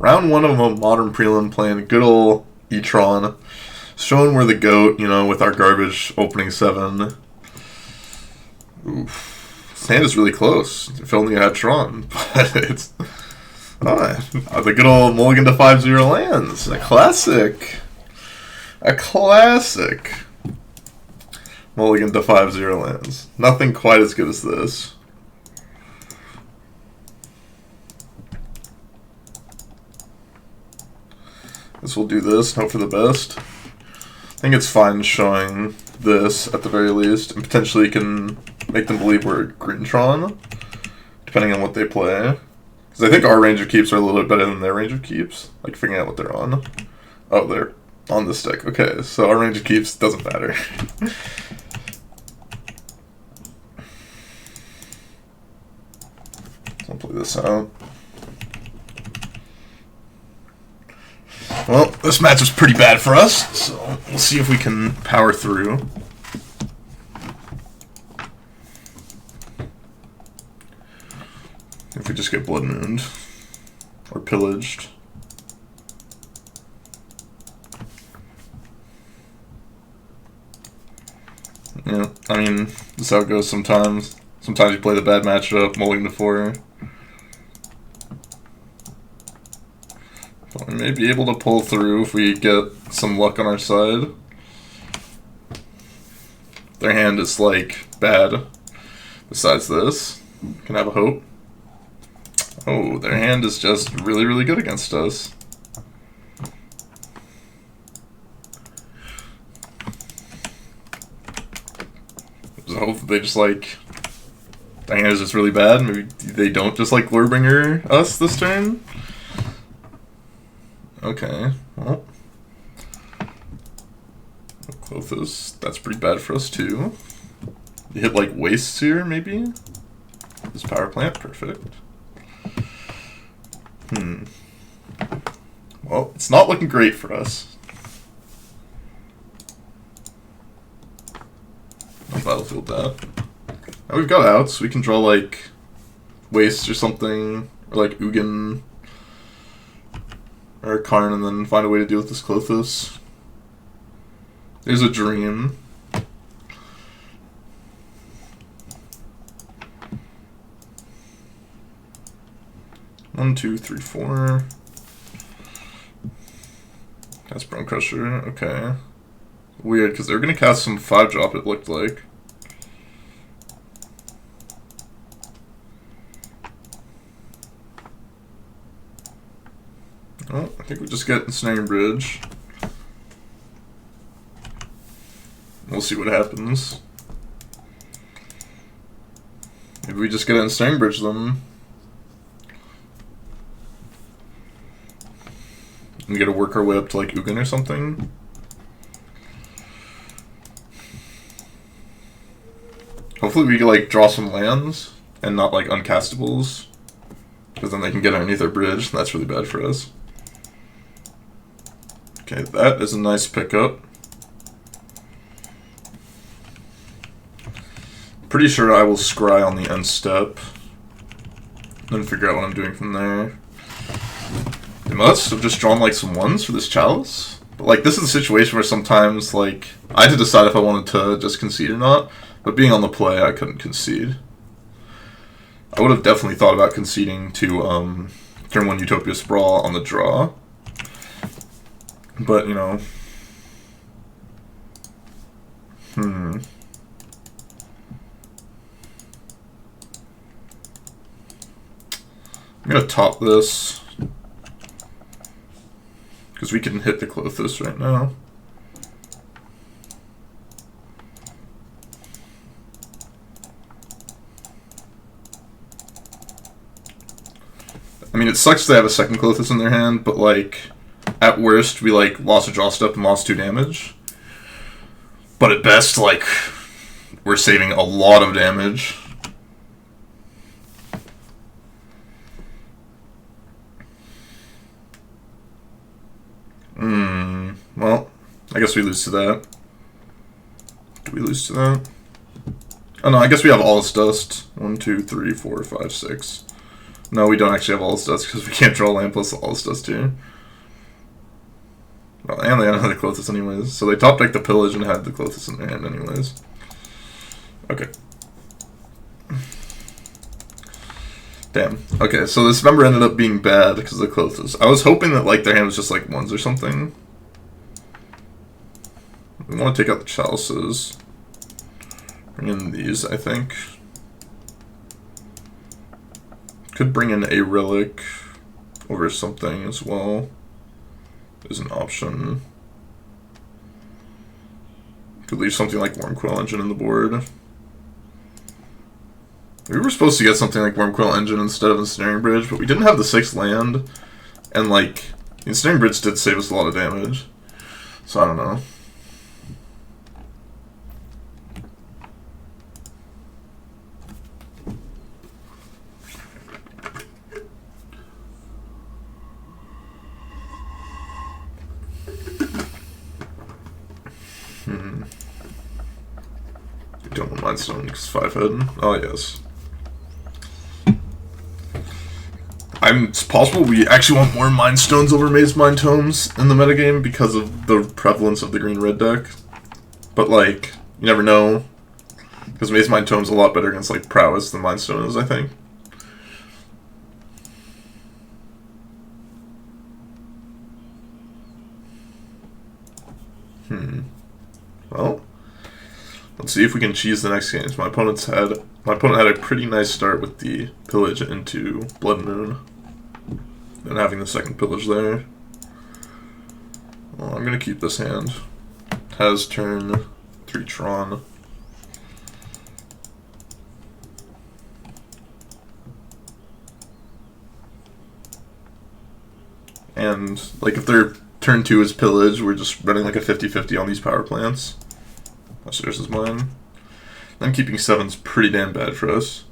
Round 1 of a modern prelim playing good ol' E-Tron. Showing we're the GOAT, you know, with our garbage opening 7. Oof. This hand is really close. If only I had Tron. But it's... the good old mulligan to 5-0 lands. A classic. A classic. Mulligan to 5-0 lands. Nothing quite as good as this. Guess we'll do this and hope for the best. I think it's fine showing this at the very least, and potentially can make them believe we're green Tron, depending on what they play. Because I think our range of keeps are a little bit better than their range of keeps, like figuring out what they're on. Oh, they're on this deck. Okay, so our range of keeps doesn't matter. I'll play this out. Well, this match was pretty bad for us, so we'll see if we can power through. If we just get blood mooned or pillaged. Yeah, I mean, this is how it goes sometimes. Sometimes you play the bad matchup, mulling to 4. But we may be able to pull through if we get some luck on our side. Their hand is, like, bad. Besides this, can have a hope. Oh, their hand is just really, really good against us. There's a hope that they just, like... Their hand is just really bad. Maybe they don't just, like, Lurebringer us this turn. Okay, well. Clothos, that's pretty bad for us, too. You hit, like, wastes here, maybe? This power plant, perfect. Well, it's not looking great for us. I'll battlefield that. Now we've got outs. We can draw, like, wastes or something. Or, like, Ugin. Or Karn, and then find a way to deal with this Clothos. There's a dream. One, two, three, 4. That's Bone Crusher, okay. Weird, because they were going to cast some 5-drop, it looked like. Oh, I think we just get Ensnaring Bridge. We'll see what happens. Maybe we just get an Ensnaring Bridge them. We gotta work our way up to like Ugin or something. Hopefully we can like draw some lands and not like uncastables. Because then they can get underneath our bridge, and that's really bad for us. Okay, that is a nice pickup. Pretty sure I will scry on the end step. Then figure out what I'm doing from there. They must have just drawn like some 1s for this chalice. But like this is a situation where sometimes like I had to decide if I wanted to just concede or not. But being on the play, I couldn't concede. I would have definitely thought about conceding to turn 1 Utopia Sprawl on the draw. But, you know... I'm gonna top this. Because we can hit the Clothos right now. I mean, it sucks they have a second Clothos in their hand, but, like, at worst, we, like, lost a draw step and lost 2 damage. But at best, like, we're saving a lot of damage. Well, I guess we lose to that. Do we lose to that? Oh no, I guess we have all this dust. 1, 2, 3, 4, 5, 6. No, we don't actually have All Dust because we can't draw land plus All Dust here. Well, and they don't have the Clothis anyways. So they top decked the Pillage and had the Clothis in their hand anyways. Okay. Damn. Okay, so this member ended up being bad because of the Clothis. I was hoping that like their hand was just like ones or something. We want to take out the Chalices. Bring in these, I think. Could bring in a Relic over something as well. Is an option. Could leave something like Wormcoil Engine in the board. We were supposed to get something like Wormcoil Engine instead of Ensnaring Bridge, but we didn't have the 6th land, and like, the Ensnaring Bridge did save us a lot of damage. So I don't know. We don't want Mindstone because 5-head. Oh yes. It's possible we actually want more Mind Stones over Maze Mind Tomes in the metagame because of the prevalence of the green-red deck. But, like, you never know. Because Maze Mind Tome's a lot better against, like, Prowess than Mind Stone is, I think. Well, let's see if we can cheese the next games. My opponent had a pretty nice start with the Pillage into Blood Moon. And having the second Pillage there. Well, I'm going to keep this hand. Has turn 3 Tron. And, like, if their turn 2 is Pillage, we're just running like a 50-50 on these power plants. That's theirs is mine. Then keeping 7's pretty damn bad for us.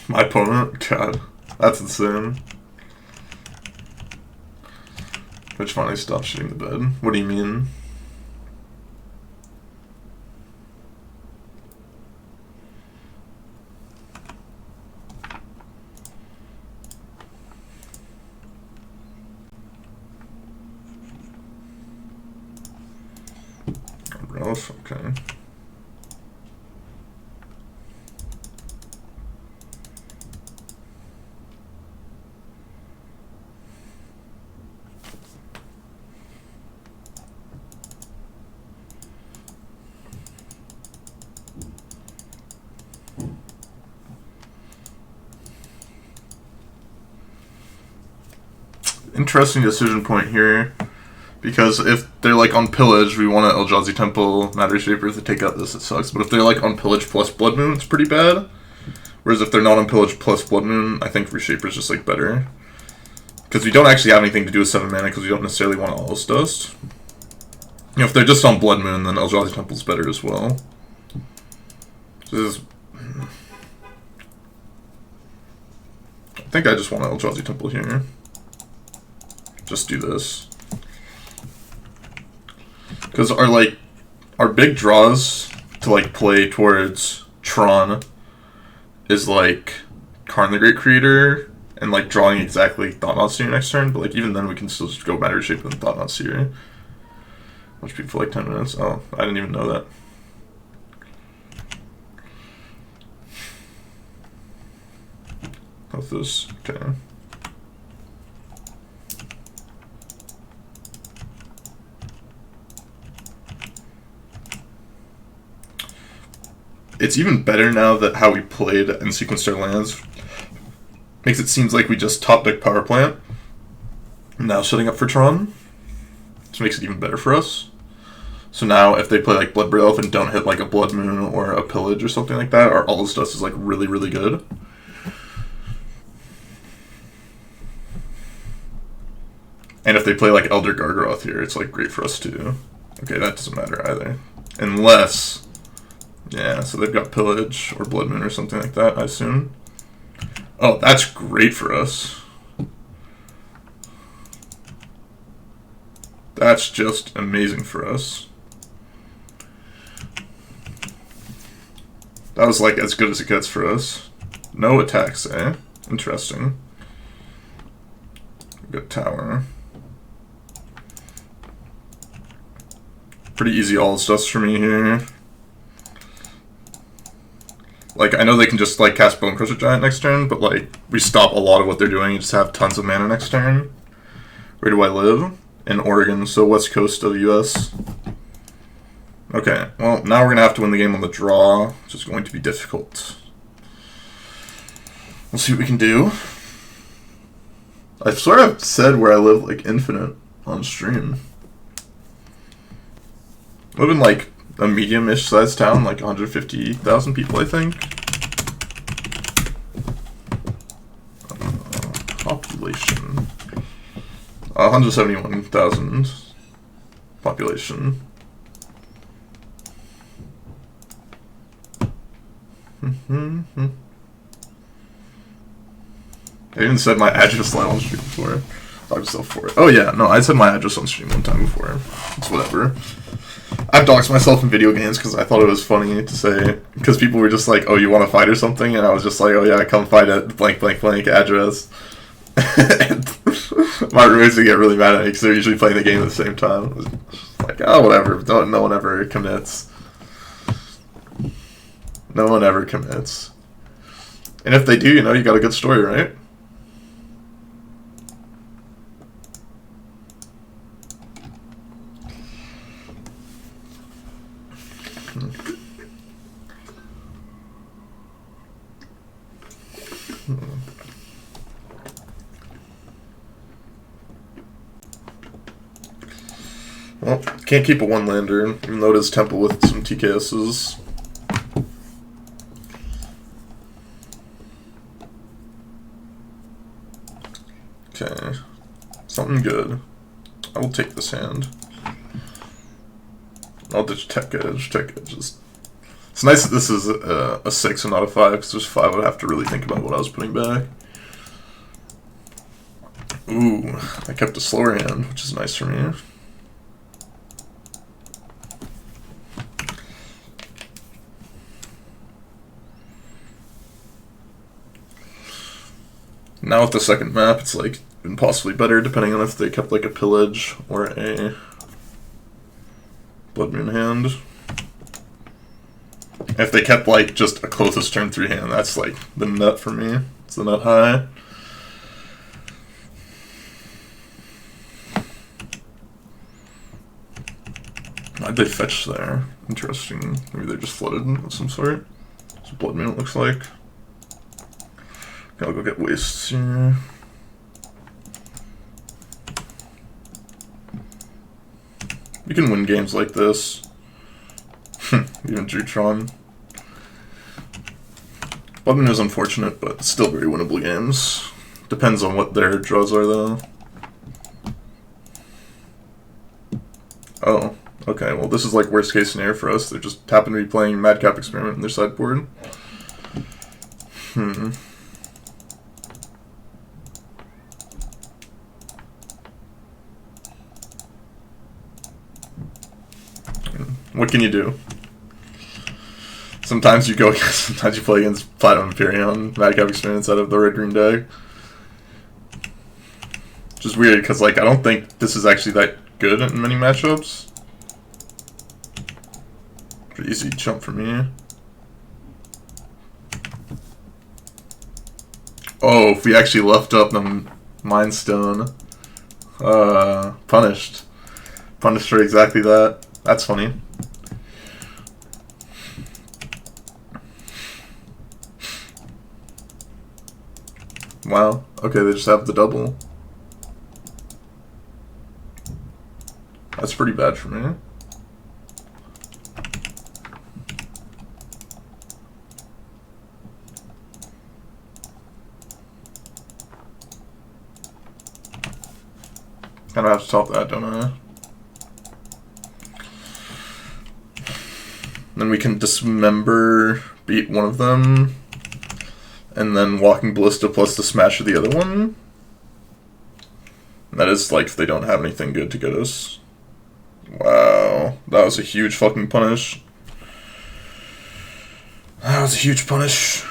My opponent? God, that's insane. Which finally stopped shooting the bed. What do you mean? Rough, okay. Interesting decision point here, because if they're like on Pillage, we want an Eldrazi Temple, Matter Shaper. If they take out this, it sucks. But if they're like on Pillage plus Blood Moon, it's pretty bad. Whereas if they're not on Pillage plus Blood Moon, I think Reshaper is just like better. Because we don't actually have anything to do with 7 mana, because we don't necessarily want All's Dust. You know, if they're just on Blood Moon, then Eldrazi Temple's better as well. This is... I think I just want an Eldrazi Temple here. Just do this. Because our big draws to like play towards Tron is like Karn the Great Creator and like drawing exactly Thought-Knot Seer next turn, but like even then we can still just go Matter Shaper and Thought-Knot Seer. Which people for like 10 minutes. Oh, I didn't even know that. How's this? Okay. It's even better now that how we played and sequenced our lands makes it seem like we just top deck Power Plant. Now setting up for Tron, which makes it even better for us. So now if they play like Bloodbraid Elf and don't hit like a Blood Moon or a Pillage or something like that, our All's Dust is like really, really good. And if they play like Elder Gargaroth here, it's like great for us too. Okay, that doesn't matter either. Unless... yeah, so they've got Pillage or Blood Moon or something like that, I assume. Oh, that's great for us. That's just amazing for us. That was like as good as it gets for us. No attacks, eh? Interesting. Good tower. Pretty easy all just for me here. Like, I know they can just, like, cast Bone Crusher Giant next turn, but, like, we stop a lot of what they're doing and just have tons of mana next turn. Where do I live? In Oregon, so west coast of the US. Okay, well, now we're going to have to win the game on the draw, which is going to be difficult. We'll see what we can do. I swear I've said where I live, like, infinite on stream. I live in, like, a medium-ish sized town, like 150,000 people, I think. Population. 171,000 population. I even said my address line on stream before. Dog myself for it. Oh yeah, no, I said my address on stream one time before. It's whatever. I've doxed myself in video games because I thought it was funny to say, because people were just like, oh, you want to fight or something? And I was just like, oh yeah, come fight at blank blank blank address. My roommates would get really mad at me because they're usually playing the game at the same time. Like, oh, whatever. No one ever commits. No one ever commits. And if they do, you know, you got a good story, right? Well, can't keep a one-lander, even though it is Temple with some TKSs. Okay, something good. I will take this hand. I'll ditch Tech Edge. Tech Edge is... It's nice that this is a 6 and not a 5, because there's 5 I'd have to really think about what I was putting back. Ooh, I kept a slower hand, which is nice for me. Now with the second map, it's like been possibly better, depending on if they kept like a Pillage or a Blood Moon hand. If they kept like just a closest turn 3 hand, that's like the nut for me. It's the nut high. Why'd they fetch there? Interesting. Maybe they're just flooded of some sort. That's what Blood Moon it looks like. I'll go get wastes here. You can win games like this. Even Tron. Blood Moon is unfortunate, but still very winnable games. Depends on what their draws are, though. Oh, okay. Well, this is like worst case scenario for us. They just happen to be playing Madcap Experiment in their sideboard. What can you do? Sometimes you go against, sometimes you play against Platinum Imperium, Madcap Experiment out of the red-green deck. Which is weird, because like I don't think this is actually that good in many matchups. Pretty easy jump for me. Oh, if we actually left up the Mind Stone. Punished. Punished for exactly that. That's funny. Wow. Okay, they just have the double. That's pretty bad for me. Kind of have to top that, don't I? Then we can dismember, beat one of them, and then Walking Ballista plus the smash of the other one. And that is like if they don't have anything good to get us. Wow, that was a huge fucking punish. That was a huge punish.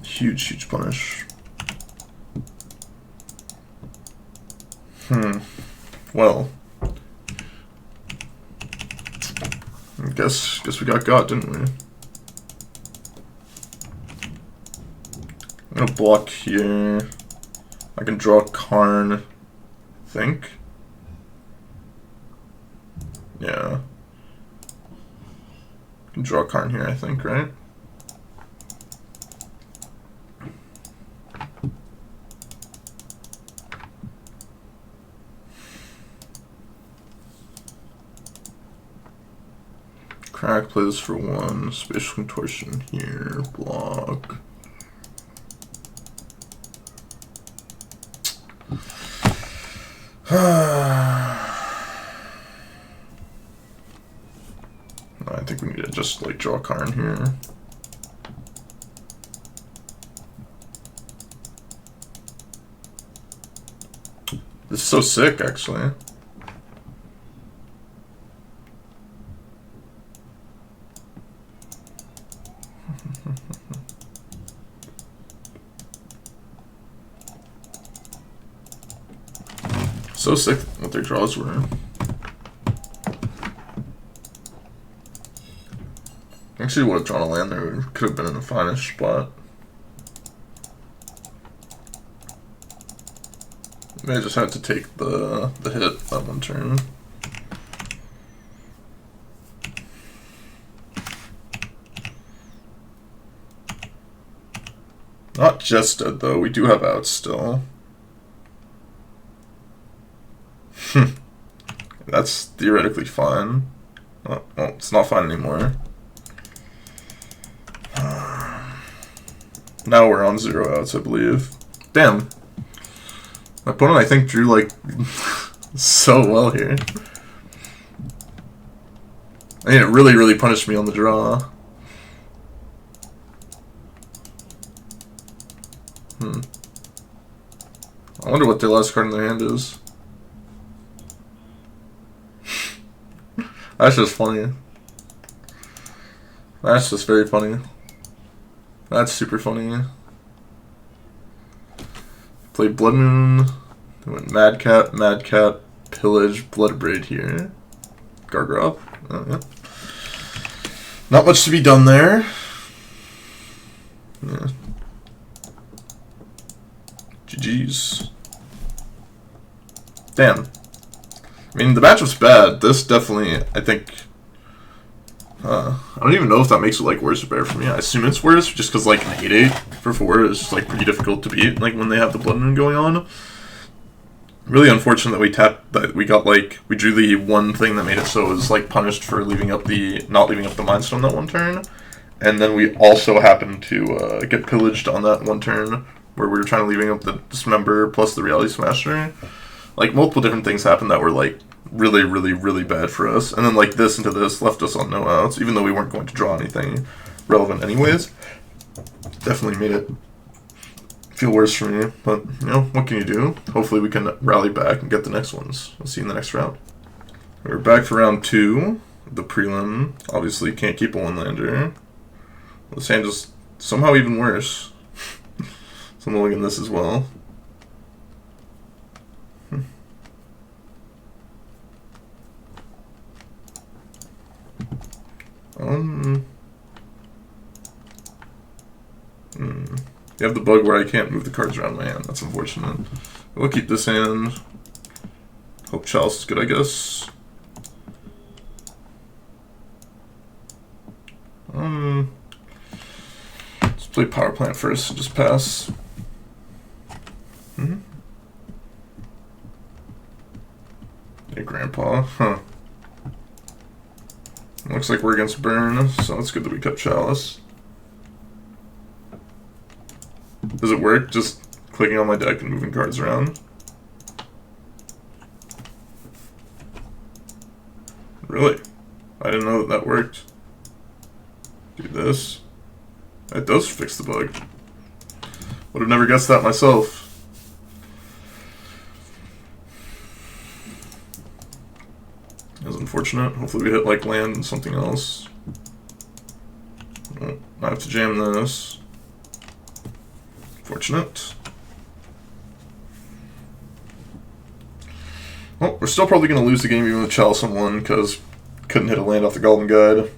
Huge punish. Well. I guess we got, didn't we? I'm gonna block here. I can draw Karn, I think. Yeah. I can draw Karn here, I think, right? Crack, play this for 1. Spatial contortion here. Block. I think we need to just like draw Karn here. This is so sick, actually. So sick what their draws were. Actually would have drawn a land there, could have been in a finest spot. I just had to take the hit that one turn. Not just dead though, we do have outs still. That's theoretically fine. Oh, well, it's not fine anymore. Now we're on 0 outs, I believe. Damn. My opponent, I think, drew, like, so well here. I mean, it really punished me on the draw. I wonder what their last card in their hand is. That's just funny. That's just very funny. That's super funny. Play Blood Moon. They went Madcap, Pillage, Bloodbraid here. Gargrop. Oh, yeah. Not much to be done there. Yeah. GG's. Damn. I mean, the matchup's bad. This definitely, I think... I don't even know if that makes it, like, worse or better for me. I assume it's worse, just because, like, an 8/8 for 4 is, like, pretty difficult to beat, like, when they have the Blood Moon going on. Really unfortunate that we got, like, we drew the one thing that made it so it was, like, punished for not leaving up the Mind Stone that one turn. And then we also happened to get pillaged on that one turn, where we were trying to leaving up the Dismember plus the Reality Smasher. Like, multiple different things happened that were, like, really bad for us. And then, like, this into this left us on no outs, even though we weren't going to draw anything relevant anyways. Definitely made it feel worse for me. But, you know, what can you do? Hopefully we can rally back and get the next ones. We'll see you in the next round. We're back for round 2. The prelim. Obviously can't keep a one-lander. This hand is somehow even worse. So I'm looking at this as well. You have the bug where I can't move the cards around my hand. That's unfortunate. We'll keep this hand. Hope Chalice is good, I guess. Let's play Power Plant first and just pass. Hey, Grandpa. Huh. Looks like we're against Burn, so it's good that we cut Chalice. Does it work? Just clicking on my deck and moving cards around? Really? I didn't know that worked. Do this. It does fix the bug. Would have never guessed that myself. That was unfortunate. unfortunate. Hopefully we hit like land and something else. Oh, I have to jam this. Fortunate. Well, we're still probably going to lose the game even with Chalice on 1 because couldn't hit a land off the Golden Guide.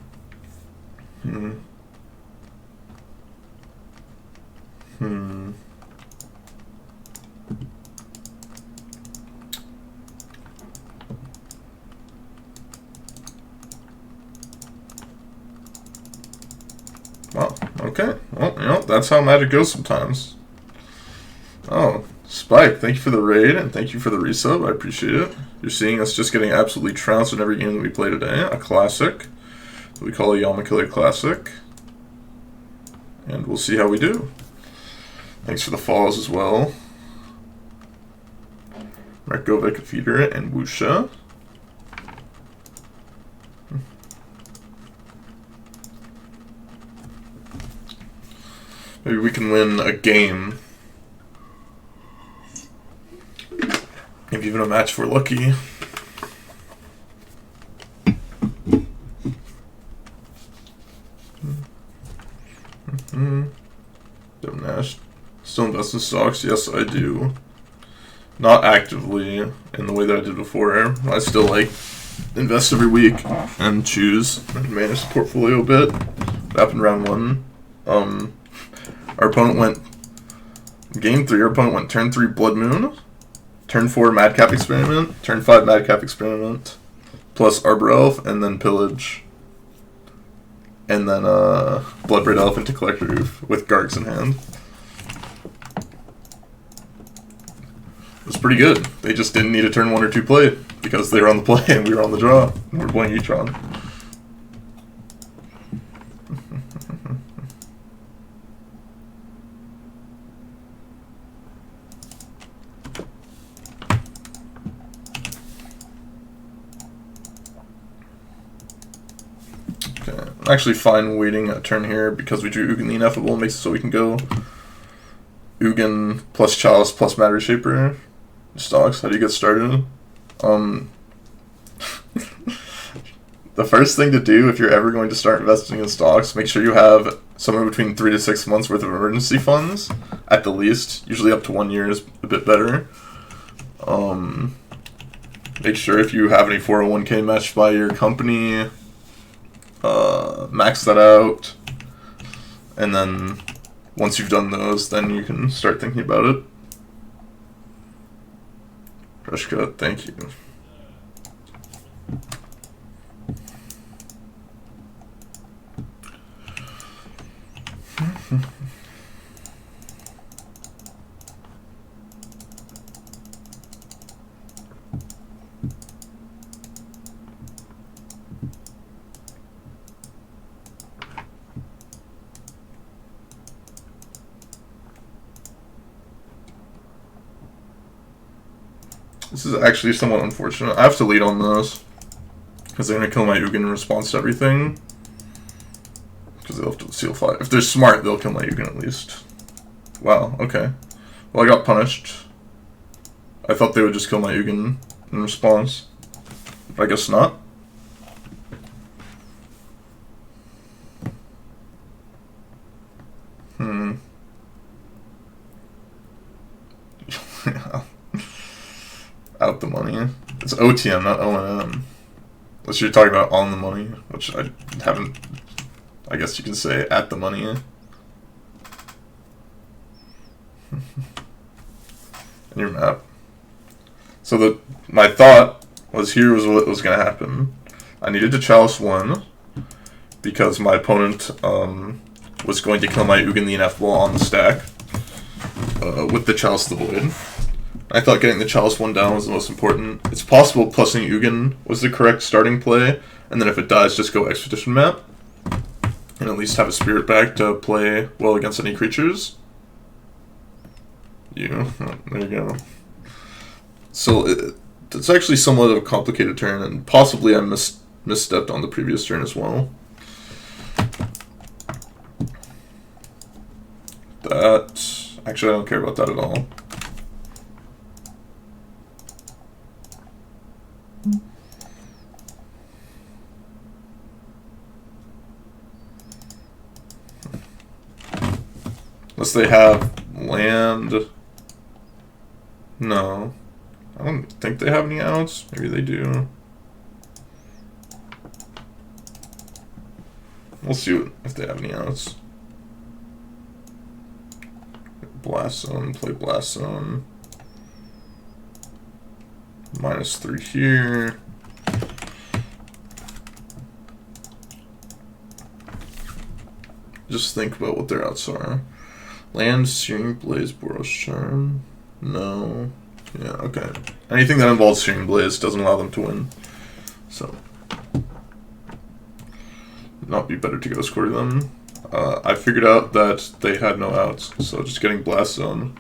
Wow, okay. Well, you know, that's how Magic goes sometimes. Oh, Spike, thank you for the raid, and thank you for the resub. I appreciate it. You're seeing us just getting absolutely trounced in every game that we play today. A classic. What we call a Yama Killer Classic. And we'll see how we do. Thanks for the follows as well. Rekovic, Feeder, and Wusha. Maybe we can win a game. Maybe even a match if we're lucky. Don't Nash. Still invest in stocks? Yes, I do. Not actively in the way that I did before. I still like invest every week and choose and manage the portfolio a bit. What happened round 1? Our opponent went game 3. Our opponent went turn 3 Blood Moon, turn 4 Madcap Experiment, turn 5 Madcap Experiment, plus Arbor Elf, and then Pillage, and then Bloodbraid Elf into Collector Roof with Gargs in hand. It was pretty good. They just didn't need a turn 1 or 2 play because they were on the play and we were on the draw. And we were playing E-Tron. I'm actually fine waiting a turn here because we drew Ugin the Ineffable. Makes it so we can go Ugin plus Chalice plus Matter Shaper. Stocks, how do you get started? The first thing to do if you're ever going to start investing in stocks, make sure you have somewhere between 3 to 6 months worth of emergency funds, at the least. Usually up to 1 year is a bit better. Make sure if you have any 401k matched by your company, max that out, and then once you've done those, then you can start thinking about it. Fresh cut, thank you. This is actually somewhat unfortunate. I have to lead on this because they're going to kill my Ugin in response to everything. Because they'll have to seal 5. If they're smart, they'll kill my Ugin at least. Wow, okay. Well, I got punished. I thought they would just kill my Ugin in response. But I guess not. Out the money. It's OTM, not O&M. Unless you're talking about on the money, which I haven't. I guess you can say at the money. In your map. So my thought was here was what was going to happen. I needed to Chalice 1 because my opponent was going to kill my Ugin the Ineffable on the stack with the Chalice the Void. I thought getting the Chalice 1 down was the most important. It's possible plussing Ugin was the correct starting play, and then if it dies, just go Expedition map. And at least have a Spirit back to play well against any creatures. There you go. So it's actually somewhat of a complicated turn, and possibly I misstepped on the previous turn as well. Actually, I don't care about that at all. Unless they have land. No. I don't think they have any outs. Maybe they do. We'll see if they have any outs. Blast Zone, play Blast Zone. -3 here. Just think about what their outs are. Land, Searing Blaze, Boros Charm. No. Yeah, okay. Anything that involves Searing Blaze doesn't allow them to win. So. Not be better to go score them. I figured out that they had no outs, so just getting Blast Zone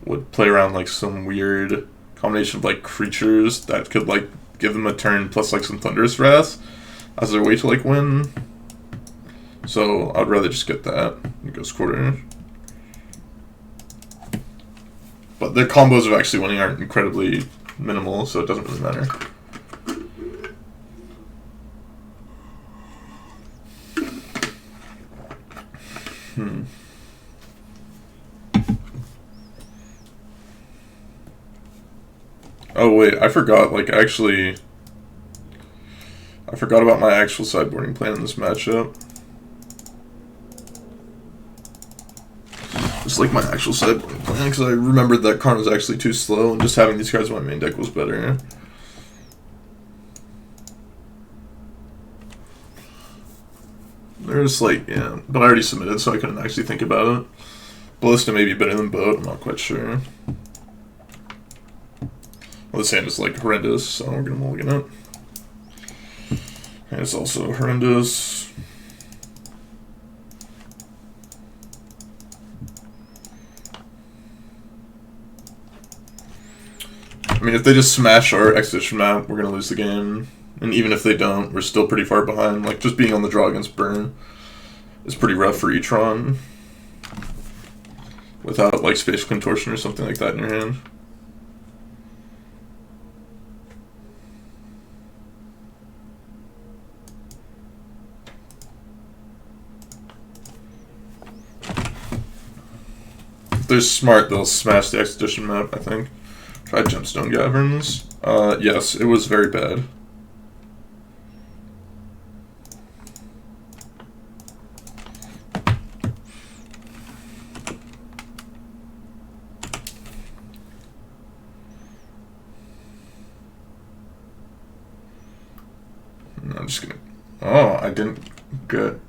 would play around like some weird combination of like creatures that could like give them a turn plus like some Thunderous Wrath as their way to like win. So I'd rather just get that and go score. But their combos of actually winning aren't incredibly minimal, so it doesn't really matter. Oh wait, I forgot, like, actually... I forgot about my actual sideboarding plan in this matchup. Just like my actual sideboarding plan, because I remembered that Karn was actually too slow, and just having these cards in my main deck was better. There's like, yeah, but I already submitted, so I couldn't actually think about it. Ballista may be better than Boat, I'm not quite sure. Well, this hand is like horrendous, so we're gonna mulligan it. And it's also horrendous. I mean, if they just smash our Expedition map, we're gonna lose the game. And even if they don't, we're still pretty far behind. Like, just being on the draw against Burn is pretty rough for E-Tron. Without, like, Spatial Contortion or something like that in your hand. If they're smart, they'll smash the Expedition map, I think. Try Gemstone Caverns. Yes, it was very bad. I'm just gonna... Oh, I didn't get...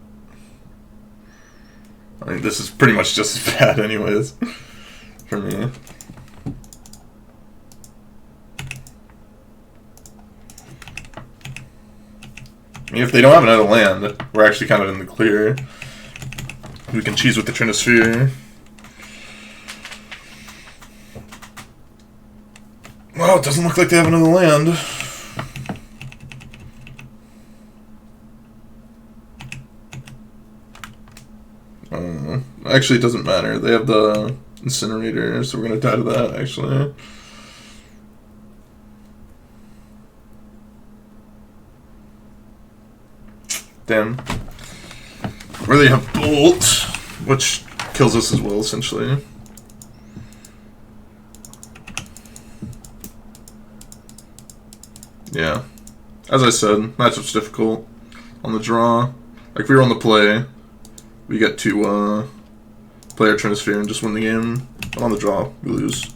I mean, this is pretty much just as bad anyways, for me. I mean, if they don't have another land, we're actually kind of in the clear. We can cheese with the Trinisphere. Well, it doesn't look like they have another land. Actually, it doesn't matter. They have the Incinerator, so we're going to die to that, actually. Damn. Or they have Bolt, which kills us as well, essentially. Yeah. As I said, matchup's difficult on the draw. Like, if we were on the play, we get to play our Trinisphere and just win the game. But on the draw, we lose.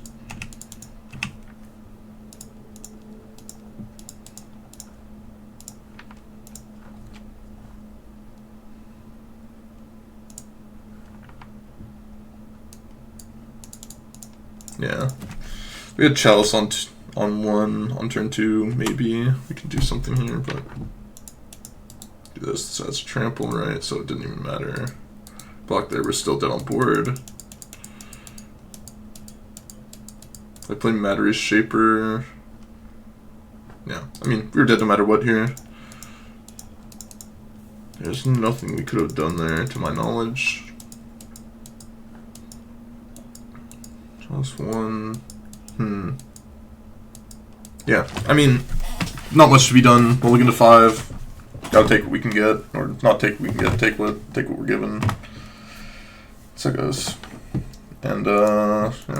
Yeah. We had Chalice on one, on turn 2, maybe. We can do something here, but... Do this, so that's trample, right? So it didn't even matter. Block there, we're still dead on board. I play Mattery's Shaper. Yeah, I mean, we were dead no matter what here. There's nothing we could have done there, to my knowledge. Just one. Yeah, I mean, not much to be done. Mulligan to 5. Gotta take what we can get, or not take what we can get. Take what we're given. So it goes. And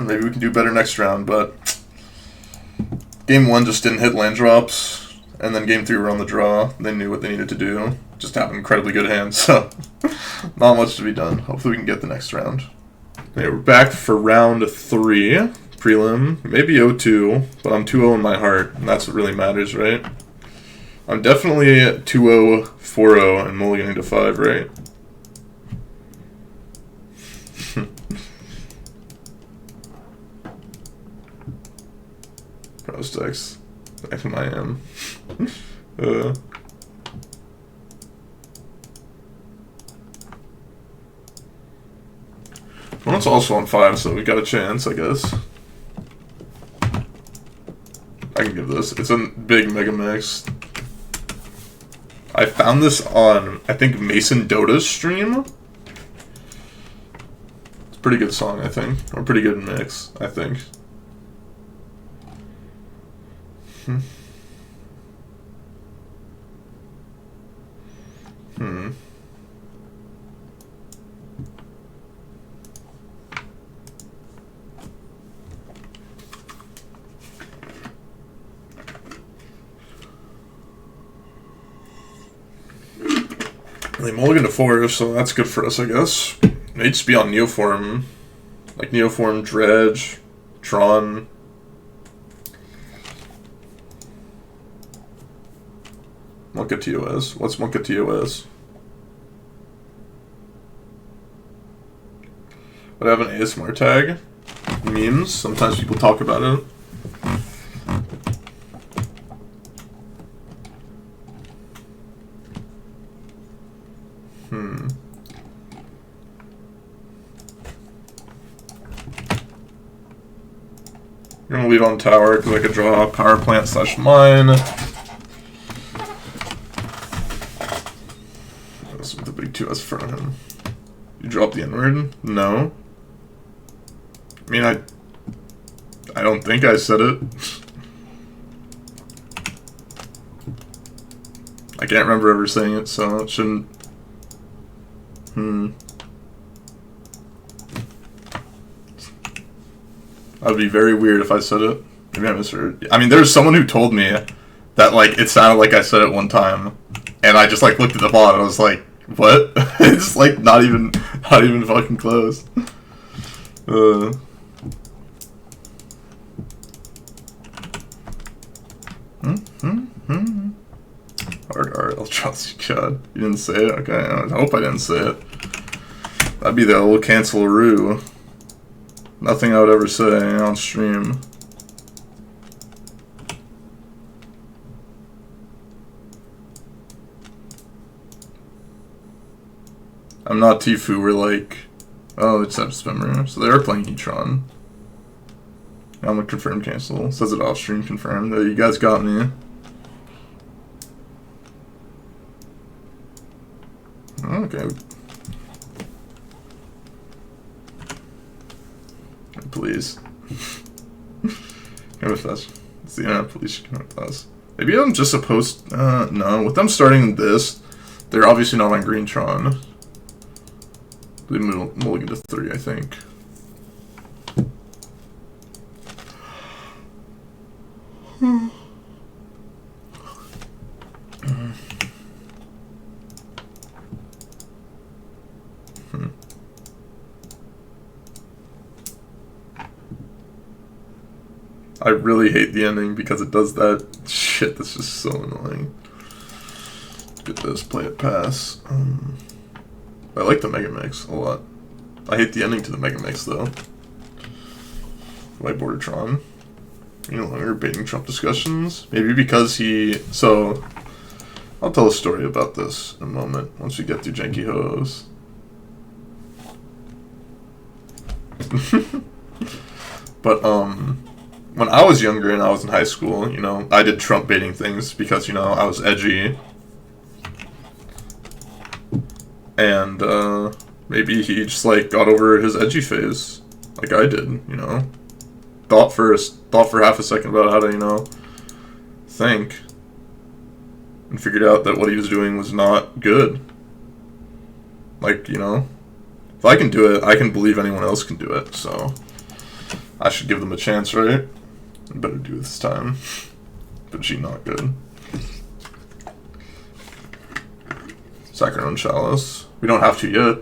maybe we can do better next round, but game 1 just didn't hit land drops, and then game 3 were on the draw. They knew what they needed to do. Just have an incredibly good hand, so not much to be done. Hopefully we can get the next round. Okay, we're back for round 3, prelim. Maybe 0-2, but I'm 2-0 in my heart, and that's what really matters, right? I'm definitely 2-0, 4-0, and mulliganing to 5, right? Prospects. Back to my M. Well, it's also on 5, so we got a chance, I guess. I can give this. It's a big mega mix. I found this on, I think, Mason Dota's stream. It's a pretty good song, I think. Or a pretty good mix, I think. They mulligan to 4, so that's good for us, I guess. May just be on Neoform. Like Neoform, Dredge, Tron. Monka TOS. What's Monka TOS? But I have an ASMR tag. Memes. Sometimes people talk about it. I'm gonna leave on tower because I could draw power plant / mine. That's with the big 2S in front of him. You drop the N-word? No. I mean, I don't think I said it. I can't remember ever saying it, so it shouldn't. That would be very weird if I said it. Maybe I misheard. I mean, there was someone who told me that, like, it sounded like I said it one time, and I just, like, looked at the bot and I was like, what? It's, like, not even fucking close. Hard Eldrazi, God. You didn't say it? Okay, I hope I didn't say it. That'd be the old cancel-a-roo. Nothing I would ever say on stream. I'm not Tfue, we're like... Oh, it's Spimmer. So they are playing E-Tron. I'm a confirmed cancel. Says it off stream confirmed. You guys got me. Okay. Please. Come with us. It's the internet, please come with us. Maybe I'm just supposed... no. With them starting this, they're obviously not on Green Tron. They mulligan to 3, I think. I really hate the ending because it does that shit that's just so annoying. Get this, play it, pass. I like the Mega Mix a lot. I hate the ending to the Mega Mix though. Whiteboard Tron. You no longer baiting Trump discussions. Maybe because he... So, I'll tell a story about this in a moment once we get through Janky Ho-Ohs. But, when I was younger and I was in high school, you know, I did Trump baiting things because, you know, I was edgy. And, maybe he just, like, got over his edgy phase. Like I did, you know. Thought for half a second about how to, you know, think. And figured out that what he was doing was not good. Like, you know, If I can do it, I can believe anyone else can do it, so I should give them a chance, right? Better do it this time. But she not good. Sack our own chalice. We don't have to yet.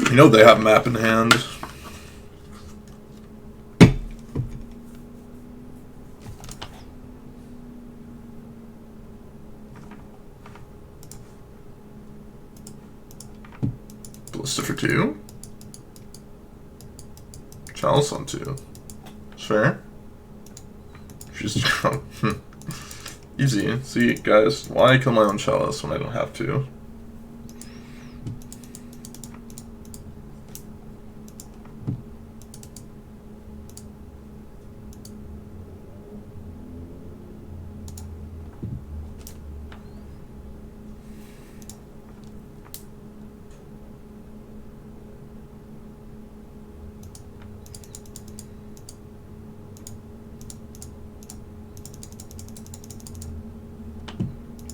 You know they have map in hand. Ballista for 2. Chalice on 2. Fair. She's drunk. Easy. See, guys, why kill my own chalice when I don't have to?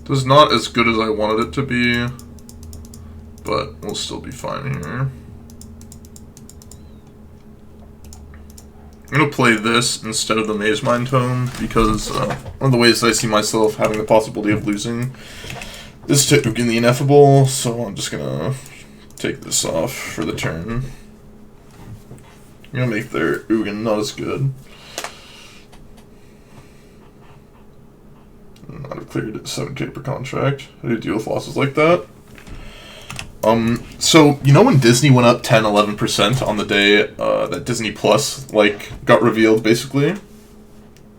This is not as good as I wanted it to be, but we'll still be fine here. I'm going to play this instead of the Maze Mind Tome, because one of the ways I see myself having the possibility of losing is to Ugin the Ineffable, so I'm just going to take this off for the turn. I'm going to make their Ugin not as good. I'd have cleared it 7k per contract. How do you deal with losses like that? So, you know when Disney went up 10-11% on the day that Disney Plus, like, got revealed, basically?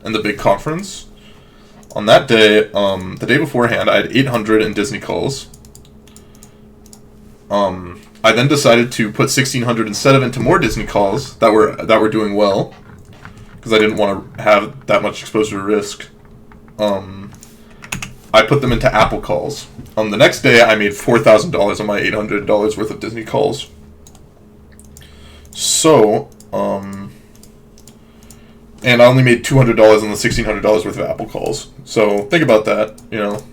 In the big conference? On that day, the day beforehand, I had 800 in Disney calls. I then decided to put 1,600 instead of into more Disney calls that were doing well. Because I didn't want to have that much exposure to risk. I put them into Apple calls. The next day, I made $4,000 on my $800 worth of Disney calls. So, and I only made $200 on the $1,600 worth of Apple calls. So, think about that, you know.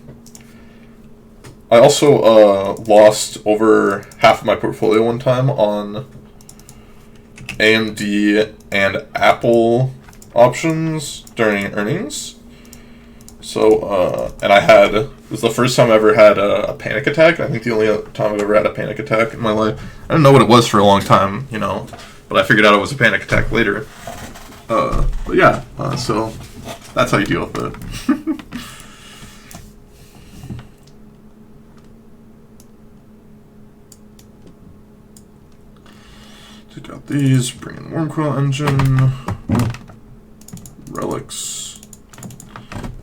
I also lost over half of my portfolio one time on AMD and Apple options during earnings. So, and it was the first time I ever had a panic attack. I think the only time I've ever had a panic attack in my life. I didn't know what it was for a long time, you know, but I figured out it was a panic attack later. But yeah, so that's how you deal with it. Take out these, bring in Wormcoil Engine, Relics.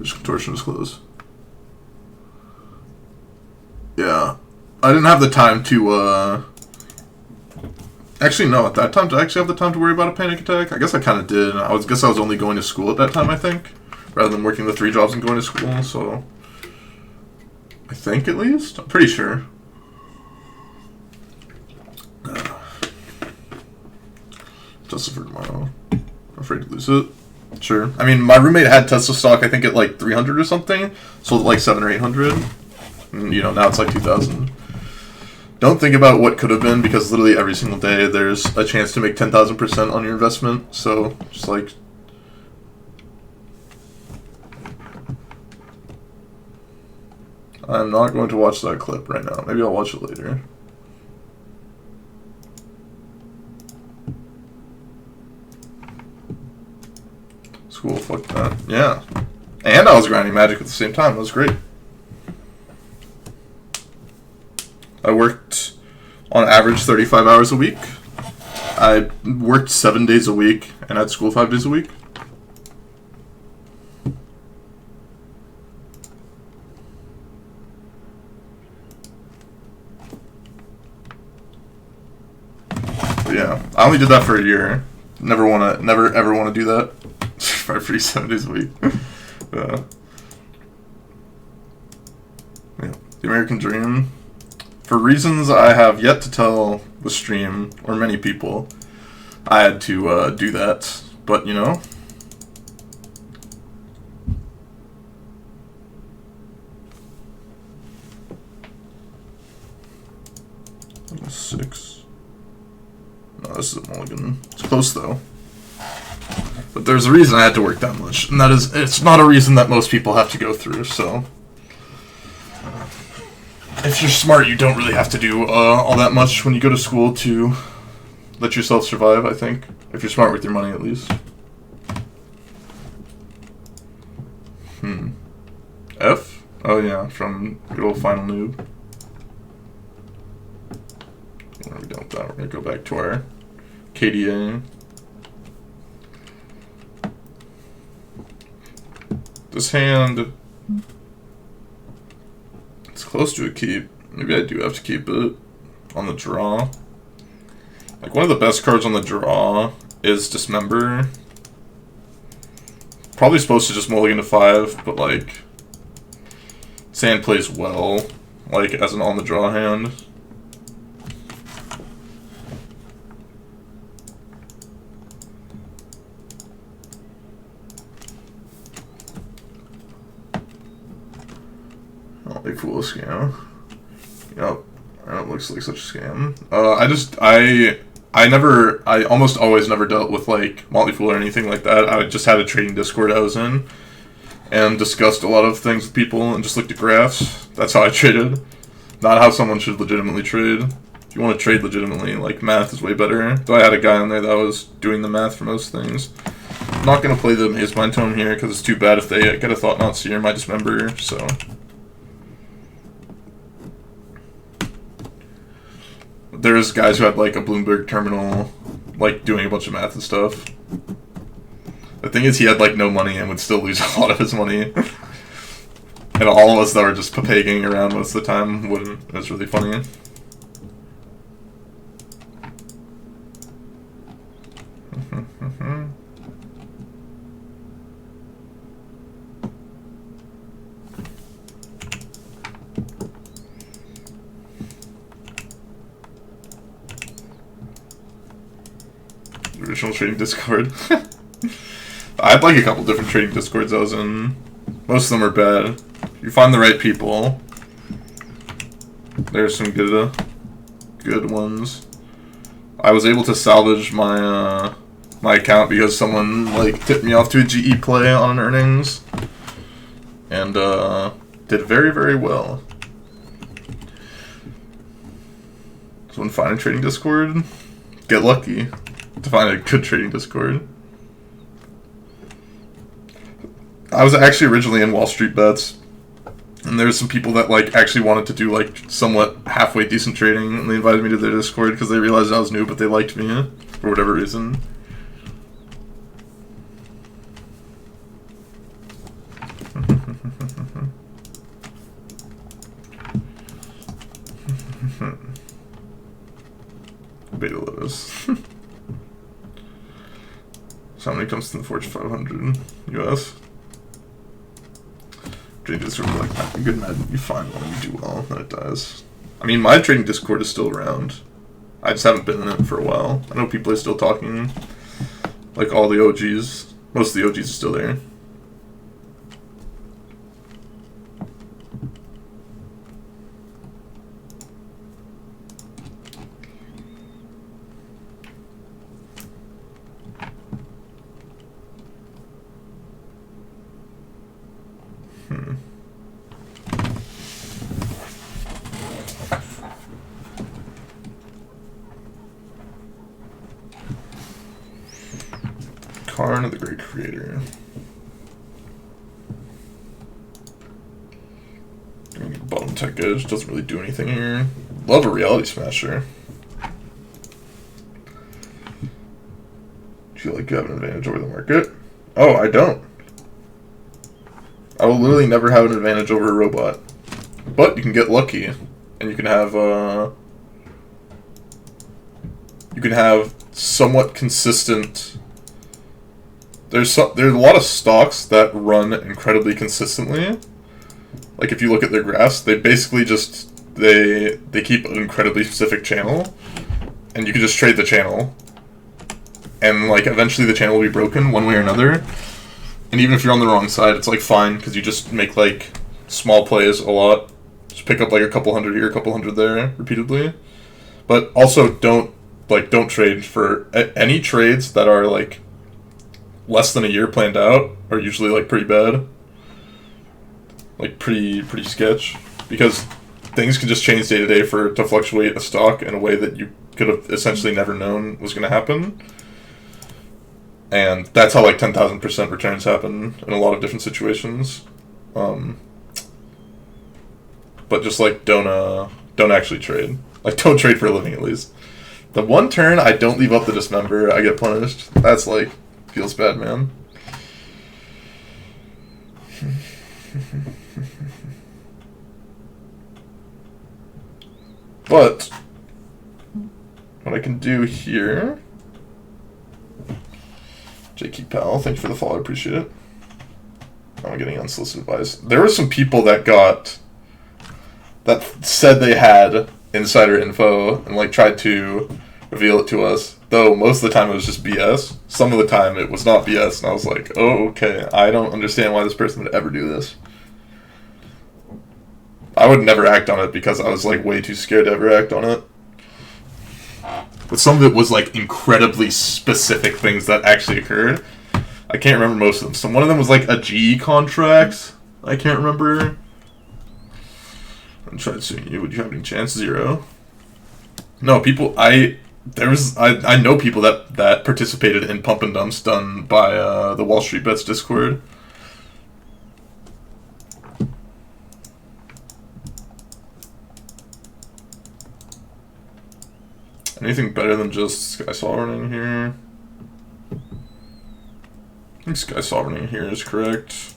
This contortion is closed. Yeah. I didn't have the time to, actually, no, at that time, did I actually have the time to worry about a panic attack? I guess I kind of did. I guess I was only going to school at that time, I think, rather than working the 3 jobs and going to school, so I think, at least. I'm pretty sure. Tesla for tomorrow. I'm afraid to lose it. Sure. I mean, my roommate had Tesla stock, I think, at like 300 or something. Sold at like 700 or 800. And, you know, now it's like 2,000. Don't think about what could have been, because literally every single day there's a chance to make 10,000% on your investment. So, just like... I'm not going to watch that clip right now. Maybe I'll watch it later. Cool, fuck that. Yeah. And I was grinding Magic at the same time. That was great. I worked on average 35 hours a week. I worked 7 days a week and had school 5 days a week. But yeah, I only did that for a year. Never ever wanna do that. For 7 days a week. Yeah. The American Dream. For reasons I have yet to tell the stream, or many people, I had to do that. But, you know. 6. No, this is a mulligan. It's close though. But there's a reason I had to work that much, and that is, it's not a reason that most people have to go through, so. If you're smart, you don't really have to do all that much when you go to school to let yourself survive, I think. If you're smart with your money, at least. F? Oh yeah, from good old Final Noob. What are we done with that? We're going to go back to our KDA. This hand, it's close to a keep. Maybe I do have to keep it on the draw. Like, one of the best cards on the draw is Dismember. Probably supposed to just mulligan to 5, but like, Sand plays well, like, as an on the draw hand. Holy fool, scam. Yep, that looks like such a scam. I almost always never dealt with like Motley Fool or anything like that. I just had a trading Discord I was in and discussed a lot of things with people and just looked at graphs. That's how I traded. Not how someone should legitimately trade. If you want to trade legitimately, like, math is way better. Though I had a guy on there that was doing the math for most things. I'm not going to play the Maze Mind Tome here because it's too bad if they get a Thought Knot Seer, my Dismember, so. There's guys who had like a Bloomberg terminal, like doing a bunch of math and stuff. The thing is, he had like no money and would still lose a lot of his money. And all of us that were just papegging around most of the time wouldn't. It was really funny. Original trading Discord. I had like a couple different trading Discords I was in. Most of them are bad. If you find the right people, there's some good ones. I was able to salvage my my account because someone like tipped me off to a GE play on an earnings, and did very, very well. So when finding trading Discord, get lucky to find a good trading Discord. I was actually originally in Wall Street Bets, and there's some people that like actually wanted to do like somewhat halfway decent trading, and they invited me to their Discord because they realized I was new, but they liked me for whatever reason. Beta Lotus. So how many comes to the Fortune 500 US? Trading Discord is like a good mad. You find one and you do well, then it dies. I mean, my trading Discord is still around. I just haven't been in it for a while. I know people are still talking. Like all the OGs. Most of the OGs are still there. Karn of the Great Creator. Bottom Tech Edge doesn't really do anything here. Love a Reality Smasher. Do you feel like you have an advantage over the market? Oh, I don't. I will literally never have an advantage over a robot. But you can get lucky, and you can have somewhat consistent. There's a lot of stocks that run incredibly consistently. Like if you look at their graphs, they basically just they keep an incredibly specific channel, and you can just trade the channel, and like eventually the channel will be broken one way or another. And even if you're on the wrong side, it's like fine because you just make like small plays a lot. Just pick up like a couple hundred here, a couple hundred there repeatedly. But also don't trade for any trades that are like less than a year planned out are usually like pretty bad. Like pretty sketch, because things can just change day to day to fluctuate a stock in a way that you could have essentially never known was going to happen. And that's how like 10,000% returns happen in a lot of different situations. But just like don't actually trade. Like don't trade for a living at least. The one turn I don't leave up the dismember, I get punished. That's like feels bad, man. But what I can do here, Jakey Pal, thank you for the follow, I appreciate it. I'm getting unsolicited advice. There were some people that said they had insider info and like tried to reveal it to us, though most of the time it was just BS. Some of the time it was not BS, and I was like, oh, okay, I don't understand why this person would ever do this. I would never act on it because I was like way too scared to ever act on it. But some of it was like incredibly specific things that actually occurred. I can't remember most of them. So one of them was like a GE contract. I can't remember. I'm trying to suing you. Would you have any chance? 0. No, people. I know people that participated in pump and dumps done by the Wall Street Bets Discord. Anything better than just Sky Sovereigning here? I think Sky Sovereigning here is correct.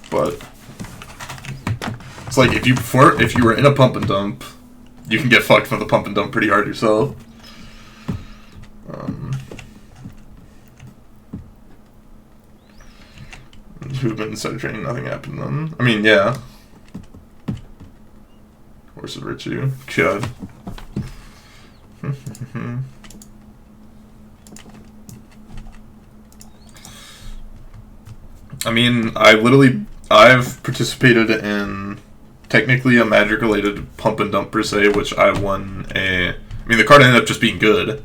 But it's like if you were in a pump and dump, you can get fucked from the pump and dump pretty hard yourself. Who've been insider trading, nothing happened to them. I mean, yeah. Horse of Virtue. God. I mean, I've participated in technically a Magic related pump and dump per se, which I won I mean, the card ended up just being good,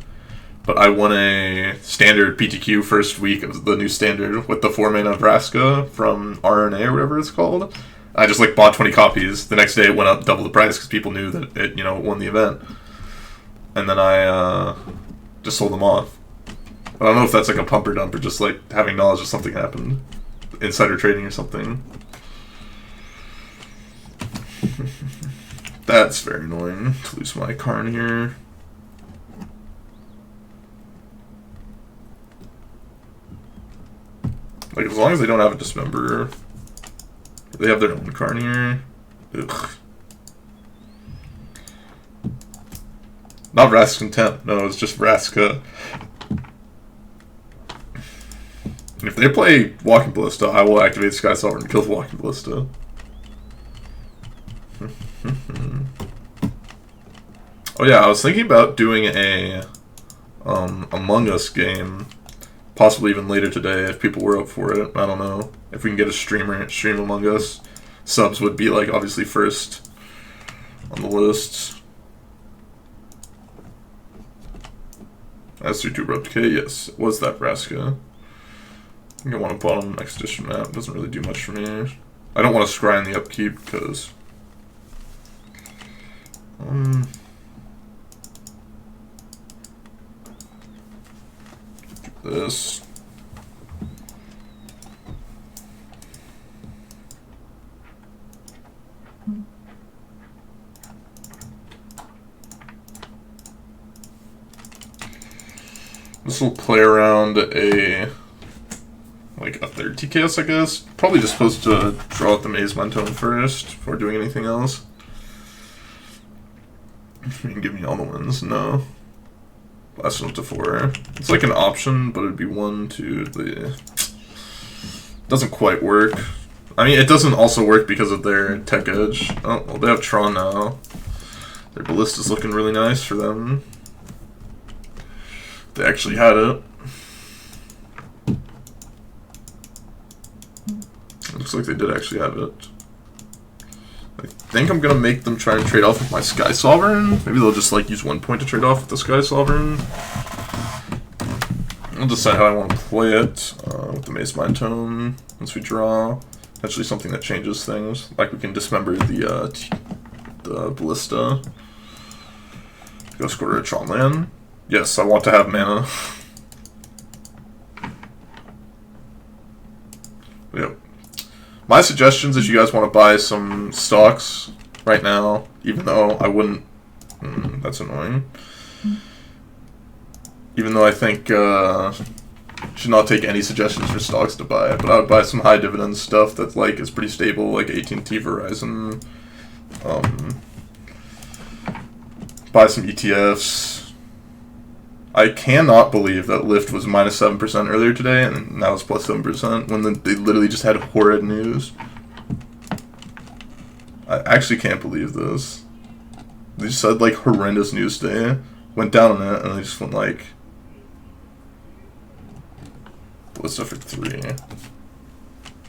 but I won a standard PTQ first week of the new standard with the 4-mana Vraska from RNA or whatever it's called. I just like bought 20 copies. The next day it went up double the price because people knew that it won the event. And then I just sold them off. I don't know if that's like a pump or dump or just like having knowledge of something happened. Insider trading or something. That's very annoying to lose my Karn here. Like, as long as they don't have a dismember, they have their own Karn here. Ugh. Not Vraska Contempt, no, it's just Vraska. And if they play Walking Ballista, I will activate Sky Sovereign and kill the Walking Ballista. Oh yeah, I was thinking about doing a Among Us game, possibly even later today if people were up for it. I don't know if we can get a stream Among Us. Subs would be like obviously first on the list. As 3-2 Abrupt K, yes, it was that Vraska. I think I want a bottom expedition map. It doesn't really do much for me. I don't want to scry in the upkeep because this. This will play around a 3rd TKS, I guess. Probably just supposed to draw out the Maze Mentone first before doing anything else. You can give me all the wins. No. Blast it up to 4. It's like an option, but it'd be 1, 2, 3. Doesn't quite work. I mean, it doesn't also work because of their tech edge. Oh, well, they have Tron now. Their Ballista's looking really nice for them. They actually had it. Looks like they did actually have it. I think I'm gonna make them try and trade off with my Sky Sovereign. Maybe they'll just like use 1 point to trade off with the Sky Sovereign. I'll decide how I want to play it with the Maze Mind Tome once we draw. Actually, something that changes things, like we can dismember the Ballista. Ghost Quarter a Tron land. Yes, I want to have mana. Yep. My suggestions is you guys want to buy some stocks right now, even though I wouldn't. That's annoying. Even though I think should not take any suggestions for stocks to buy, but I would buy some high dividend stuff that like is pretty stable, like AT&T, Verizon. Buy some ETFs. I cannot believe that Lyft was -7% earlier today, and now it's +7% when they literally just had horrid news. I actually can't believe this. They just had like horrendous news today, went down on it, and they just went like, what's up for 3?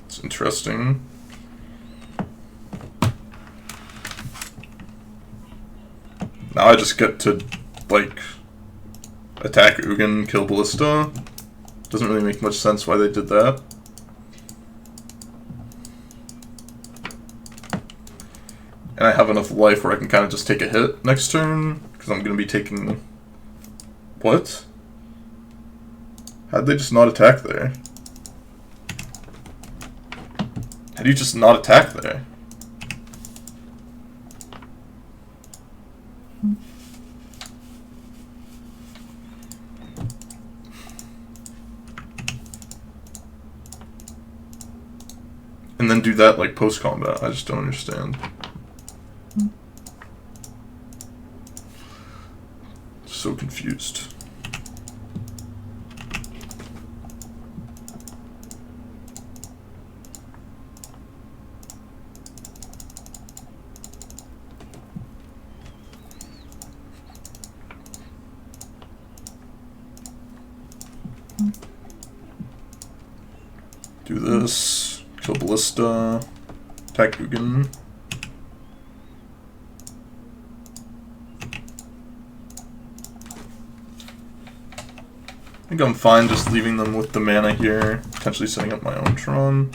It's interesting. Now I just get to like attack Ugin, kill Ballista. Doesn't really make much sense why they did that. And I have enough life where I can kind of just take a hit next turn, because I'm going to be taking... What? How'd they just not attack there? How do you just not attack there? And then do that like post-combat. I just don't understand. So confused. Do this. Kill Ballista. Attack Ugin. I think I'm fine just leaving them with the mana here, potentially setting up my own Tron.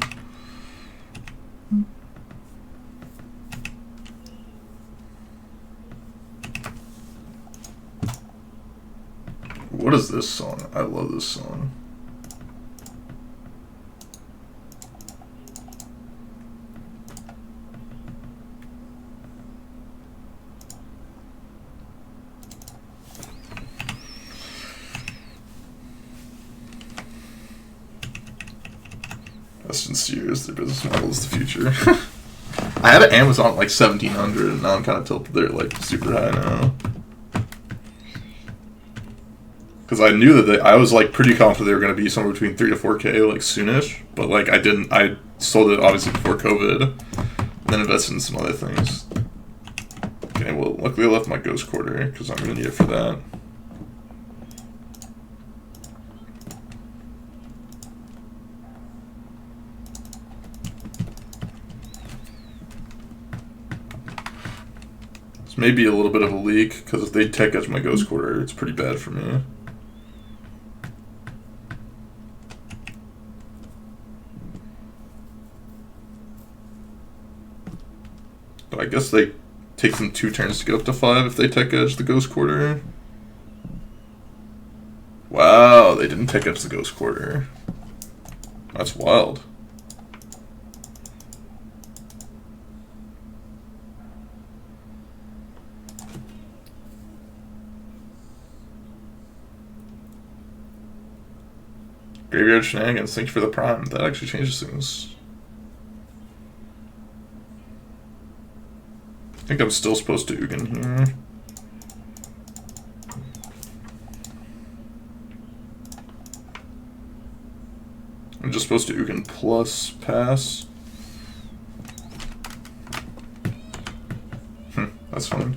What is this song? I love this song. Sears, their business model is the future. I had an Amazon at like 1,700, and now I'm kind of tilted. They're like super high now. Because I knew that I was like pretty confident they were going to be somewhere between 3 to 4K like soonish, but like I sold it obviously before COVID, and then invested in some other things. Okay, well luckily I left my Ghost Quarter because I'm going to need it for that. Maybe a little bit of a leak, because if they tech edge my Ghost Quarter, it's pretty bad for me. But I guess they take them 2 turns to get up to 5 if they tech edge the Ghost Quarter. Wow, they didn't tech edge the Ghost Quarter. That's wild. Graveyard Shenanigans, thank you for the prime. That actually changes things. I think I'm still supposed to Ugin here. I'm just supposed to Ugin plus pass. That's fine.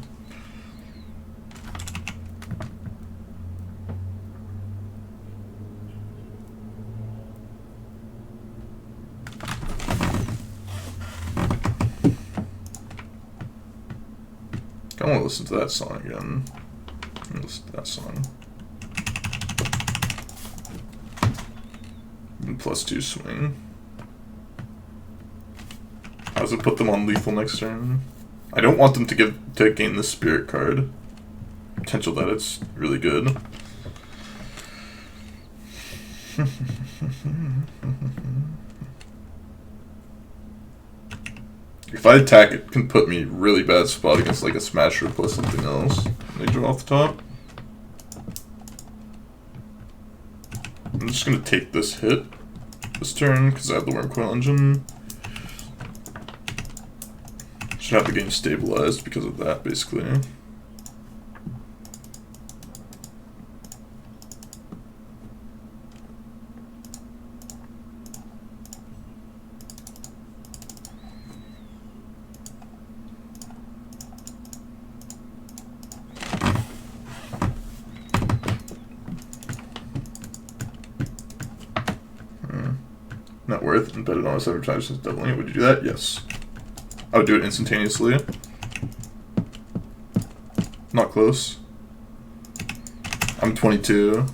I want to listen to that song again. Listen to that song. And +2 swing. How does it put them on lethal next turn? I don't want them to gain the spirit card. Potential that it's really good. If I attack, it can put me really bad spot against like a smasher plus something else. They draw off the top. I'm just gonna take this hit this turn because I have the Wormcoil Engine. Should have the game stabilized because of that, basically. Net worth and bet it on us every time since doubling it. Would you do that? Yes. I would do it instantaneously. Not close. I'm 22.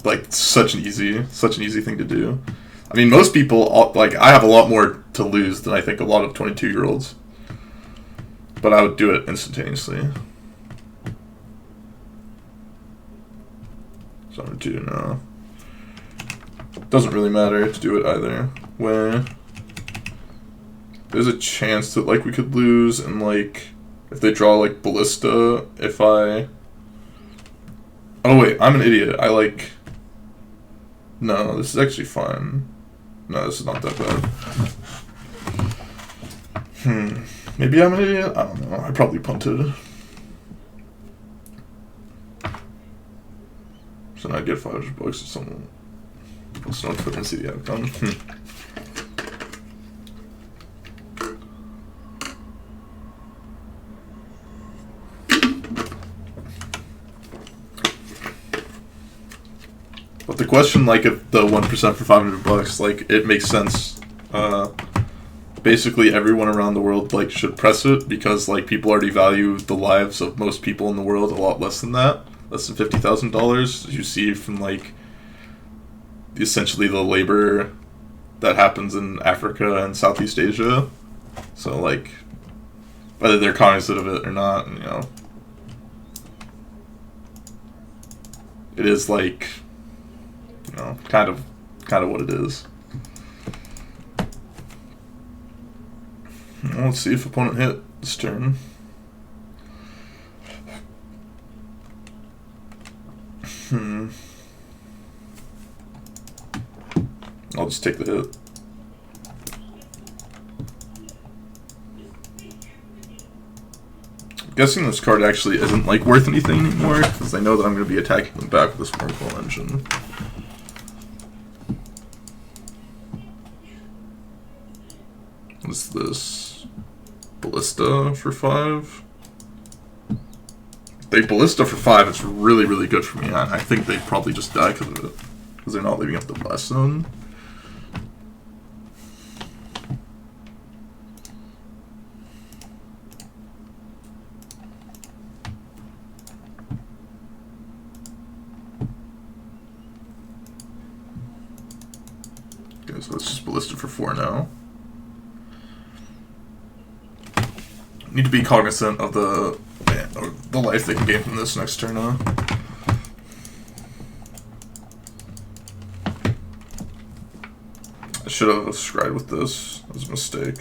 Like, such an easy thing to do. I mean, most people, like, I have a lot more to lose than I think a lot of 22-year-olds. But I would do it instantaneously. So I'm 2 now. Doesn't really matter to do it either way. There's a chance that like we could lose and like if they draw like Ballista, if I... Oh wait, I'm an idiot. I like... No, this is actually fine. No, this is not that bad. Maybe I'm an idiot? I don't know. I probably punted. So now I get $500 or something. Let's not put and see the outcome. But the question, like, if the 1% for $500, like, it makes sense. Basically, everyone around the world, like, should press it because, like, people already value the lives of most people in the world a lot less than that. Less than $50,000. You see from, like, essentially the labor that happens in Africa and Southeast Asia. So, like, whether they're cognizant of it or not, you know, it is like, you know, kind of what it is. Well, let's see if opponent hit this turn. I'll just take the hit. I'm guessing this card actually isn't like worth anything anymore because I know that I'm going to be attacking them back with this Wormcoil Engine. What's this? Ballista for 5? If they Ballista for 5, it's really, really good for me. I think they'd probably just die because of it. Because they're not leaving up the blast zone. Okay, so let's just Ballista for 4 now. Need to be cognizant of the life they can gain from this next turn now. I should have scried with this. That was a mistake.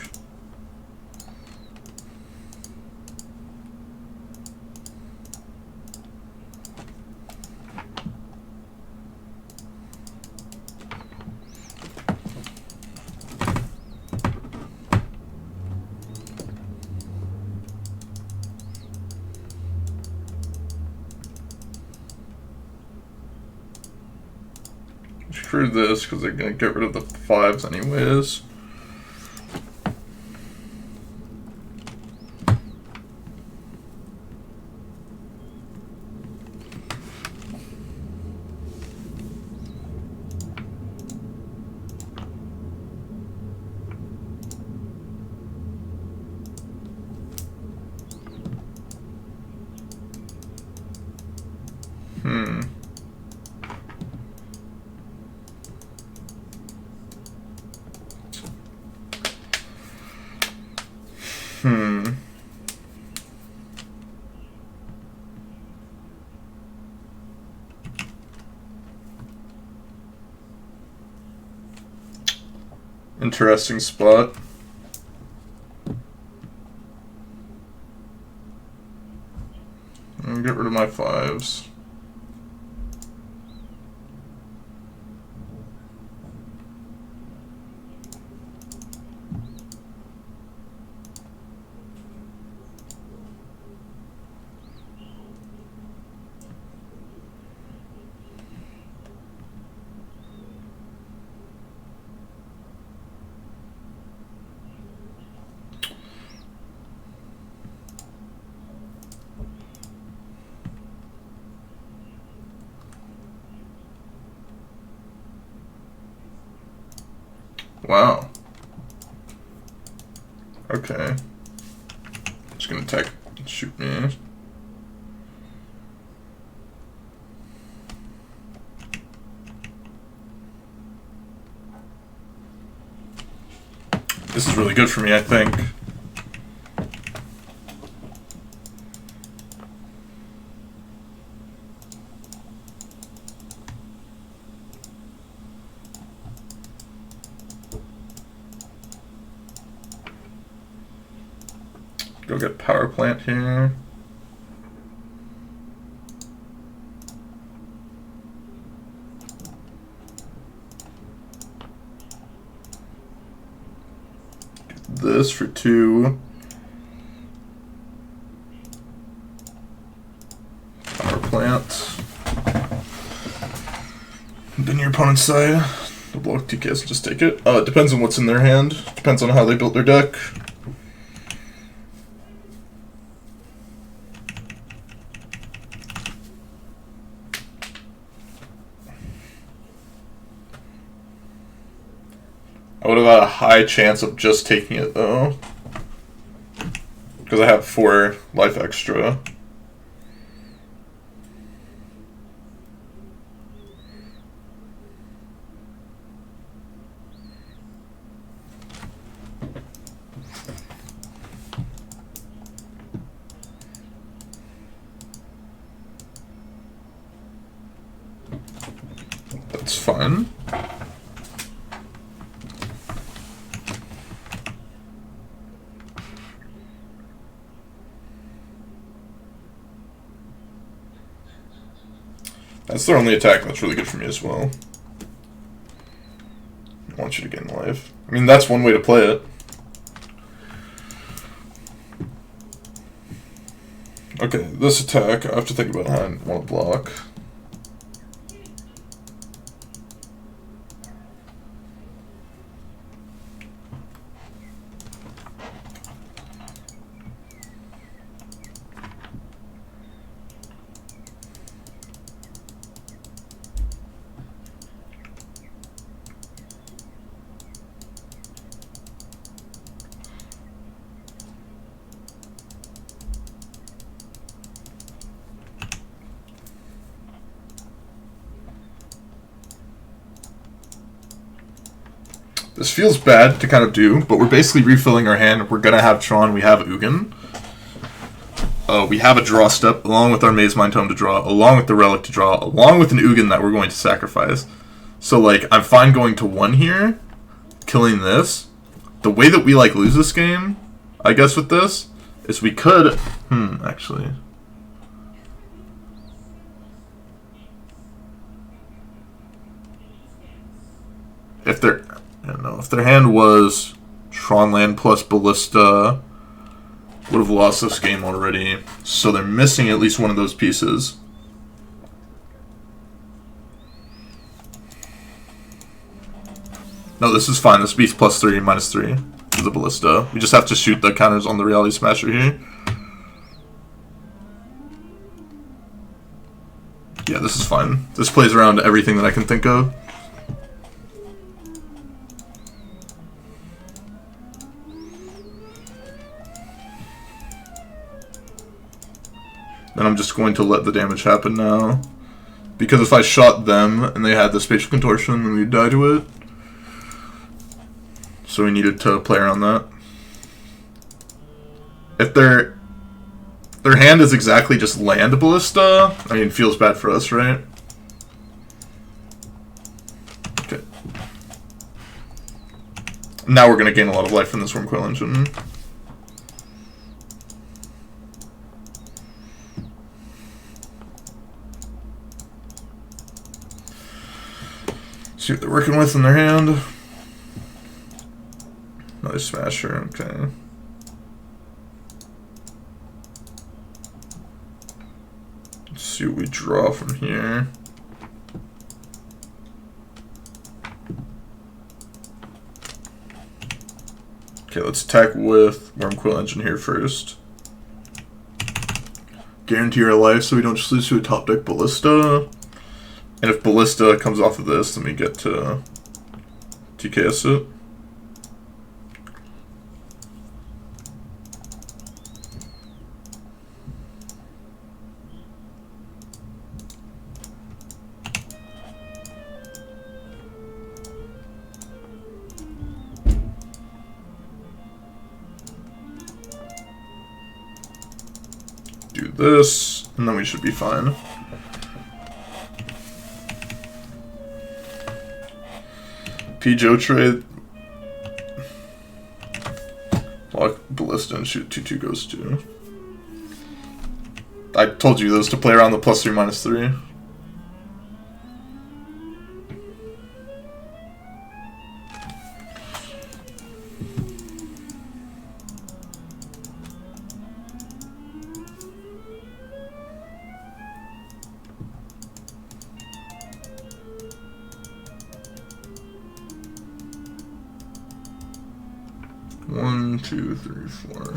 Screw this, because they're going to get rid of the 5s anyways. Interesting spot. Get rid of my 5s. Wow. Okay. Just gonna attack and shoot me. This is really good for me, I think. Go get power plant here. Get this for 2. Power plant. Then your opponent's side. The block TKS, just take it. It depends on what's in their hand. Depends on how they built their deck. I would have had a high chance of just taking it though, because I have 4 life extra. That's fine. That's their only attack. That's really good for me as well. I want you to gain life. I mean, that's one way to play it. Okay, this attack, I have to think about how I want to block. This feels bad to kind of do, but we're basically refilling our hand. We're going to have Tron, we have Ugin. We have a draw step, along with our Maze Mind Tome to draw, along with the Relic to draw, along with an Ugin that we're going to sacrifice. So, like, I'm fine going to 1 here, killing this. The way that we, like, lose this game, I guess, with this, is we could... actually... If their hand was Tron Land plus Ballista, would have lost this game already. So they're missing at least one of those pieces. No, this is fine. This beats +3, -3 to the Ballista. We just have to shoot the counters on the Reality Smasher here. Yeah, this is fine. This plays around everything that I can think of. Then I'm just going to let the damage happen now. Because if I shot them and they had the spatial contortion, then we'd die to it. So we needed to play around that. If their hand is exactly just land ballista, I mean, it feels bad for us, right? Okay. Now we're gonna gain a lot of life from this Wormcoil Engine. See what they're working with in their hand. Another Smasher, okay. Let's see what we draw from here. Okay, let's attack with Wormcoil Engine here first. Guarantee our life so we don't just lose to a top deck Ballista. And if Ballista comes off of this, then we get to TKS it. Do this, and then we should be fine. Joe trade. Block Ballista and shoot 2/2 goes to. I told you those to play around the +3 -3. One, two, three, four.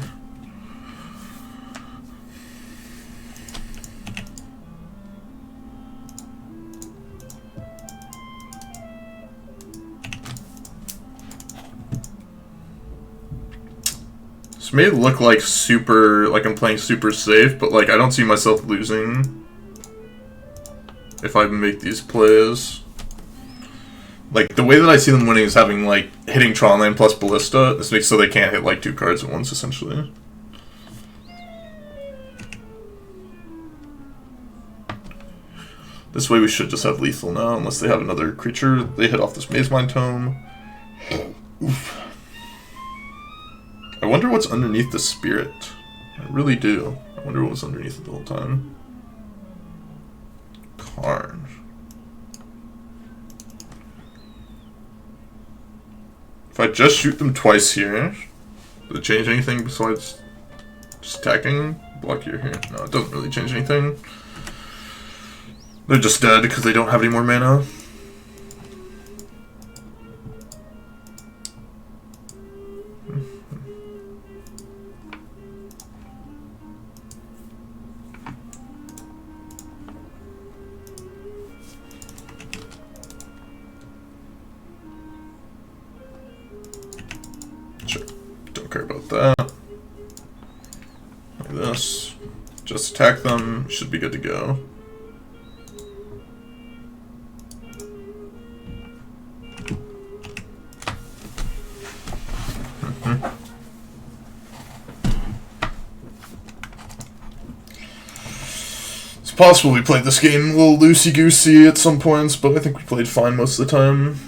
This may look like I'm playing super safe, but like I don't see myself losing if I make these plays. Like, the way that I see them winning is having, like, hitting Tron Land plus Ballista. This makes so they can't hit, like, 2 cards at once, essentially. This way we should just have lethal now, unless they have another creature. They hit off this Mazemind Tome. Oof. I wonder what's underneath the Spirit. I really do. I wonder what was underneath it the whole time. Karn. If I just shoot them twice here, does it change anything besides just attacking? Block here. No, it doesn't really change anything. They're just dead because they don't have any more mana. Sure, don't care about that. Like this. Just attack them, should be good to go. It's possible we played this game a little loosey-goosey at some points, but I think we played fine most of the time.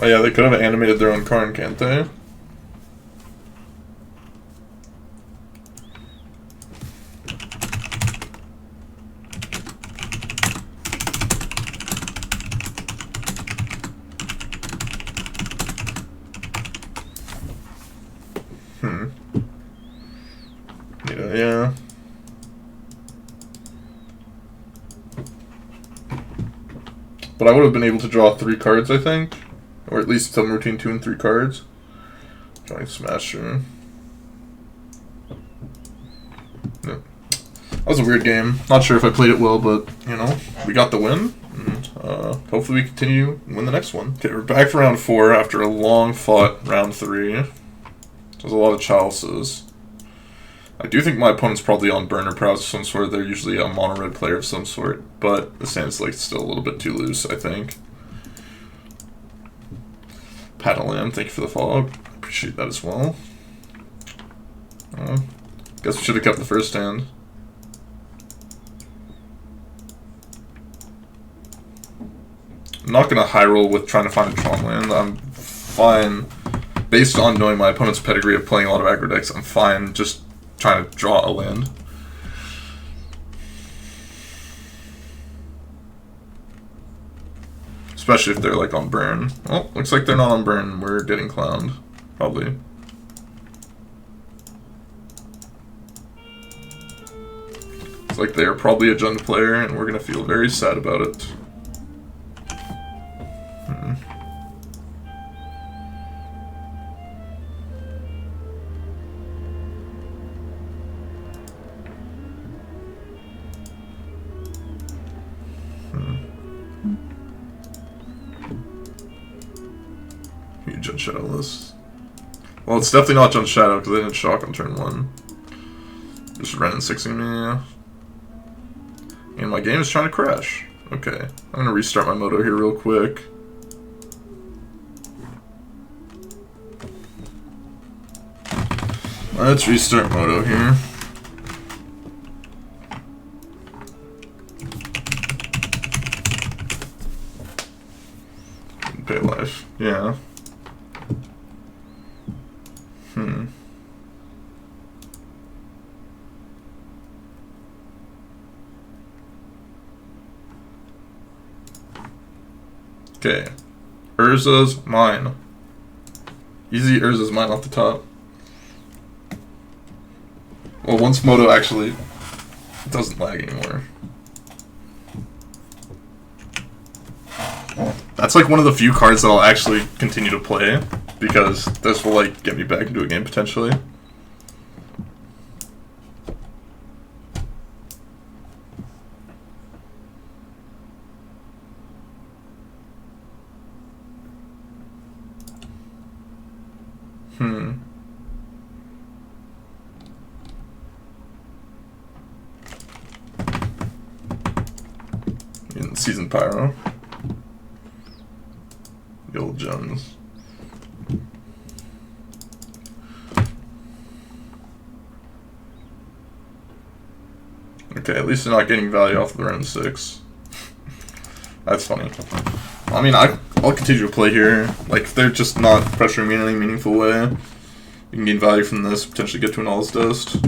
Oh yeah, they could have animated their own Karn, can't they? Yeah. But I would have been able to draw 3 cards, I think. Or at least somewhere between 2 and 3 cards. Drawing Smasher. No. That was a weird game. Not sure if I played it well, but, you know, we got the win. And hopefully we continue and win the next one. Okay, we're back for round 4 after a long fought round 3. There's a lot of chalices. I do think my opponent's probably on burner prowess of some sort. They're usually a mono-red player of some sort. But the stand's like still a little bit too loose, I think. Patalam, thank you for the follow. Appreciate that as well. Guess we should have kept the first hand. I'm not going to high roll with trying to find a Tron land. I'm fine, based on knowing my opponent's pedigree of playing a lot of aggro decks, I'm fine just trying to draw a land. Especially if they're like on burn. Oh, looks like they're not on burn. We're getting clowned. Probably. It's like they're probably a junk player and we're going to feel very sad about it. Huge Shadow list. Well, it's definitely not Junk Shadow because they didn't shock on turn 1. Just Ren and 6ing me. And my game is trying to crash. Okay. I'm going to restart my moto here real quick. Let's restart moto here. Pay life. Yeah. Okay. Urza's mine. Easy Urza's mine off the top. Well, once Moto actually doesn't lag anymore. That's like one of the few cards that I'll actually continue to play, because this will like get me back into a game potentially. In Season Pyro. The old Jones. Okay, at least they're not getting value off of the round 6. That's funny. I mean, I'll continue to play here. Like, if they're just not pressuring me in any meaningful way, you can gain value from this, potentially get to an All's Dust.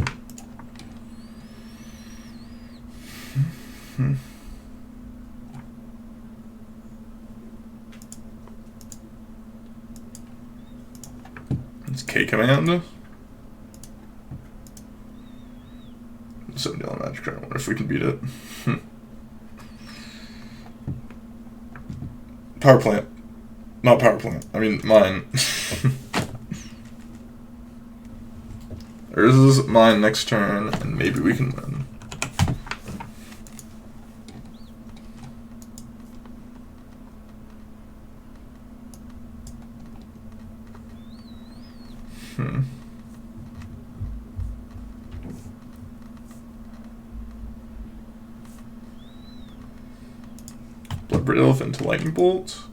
It's K command. 70 on magic card. I wonder if we can beat it. Power plant. Not power plant. I mean, mine. Urza's mine next turn, and maybe we can win. Bloodbraid Elf into Lightning Bolt.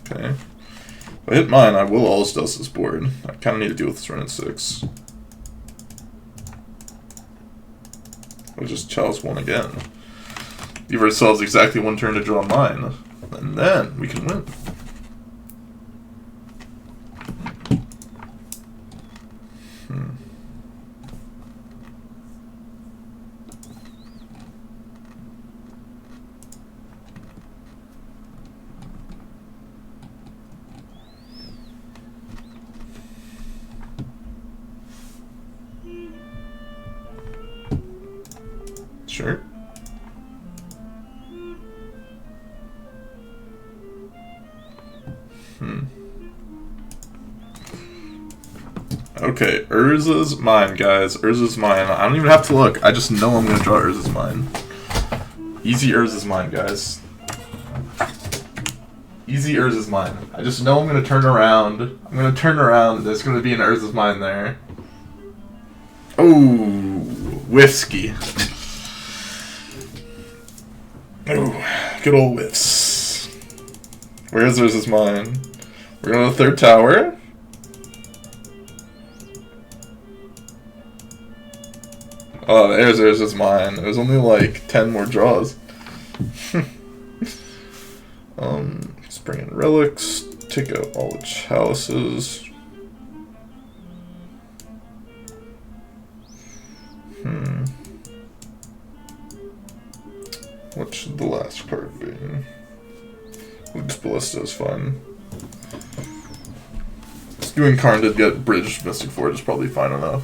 Okay. If I hit mine, I will All's Dust this board. I kind of need to deal with this run at 6. I'll just Chalice 1 again. Give ourselves exactly 1 turn to draw mine, and then we can win. Sure. Okay, Urza's Mine, guys. Urza's Mine. I don't even have to look. I just know I'm gonna draw Urza's Mine. Easy Urza's Mine, guys. Easy Urza's Mine. I just know I'm gonna turn around. I'm gonna turn around. There's gonna be an Urza's Mine there. Oh, whiskey. Oh, good old whiffs. Where's Urza's Mine? We're going to the third tower. Oh, there's Urza's Mine. There's only like 10 more draws. Let's bring in relics. Take out all the chalices. What should the last card be? Luke's Ballista is fine. Doing Karn to get Bridge Mystic Forge is probably fine enough.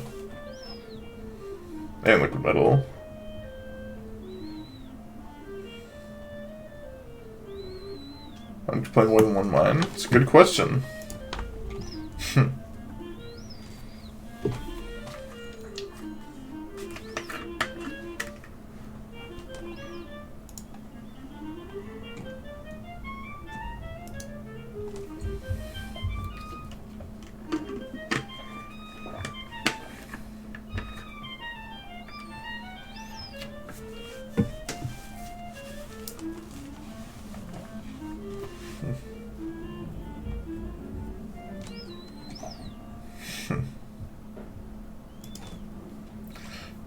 And Liquid Metal. I'm playing more than one mine. It's a good question.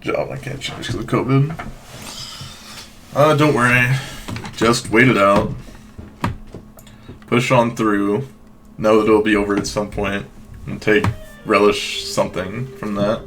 Job I can't change because of COVID. Don't worry. Just wait it out. Push on through. Know that it'll be over at some point. And take relish something from that.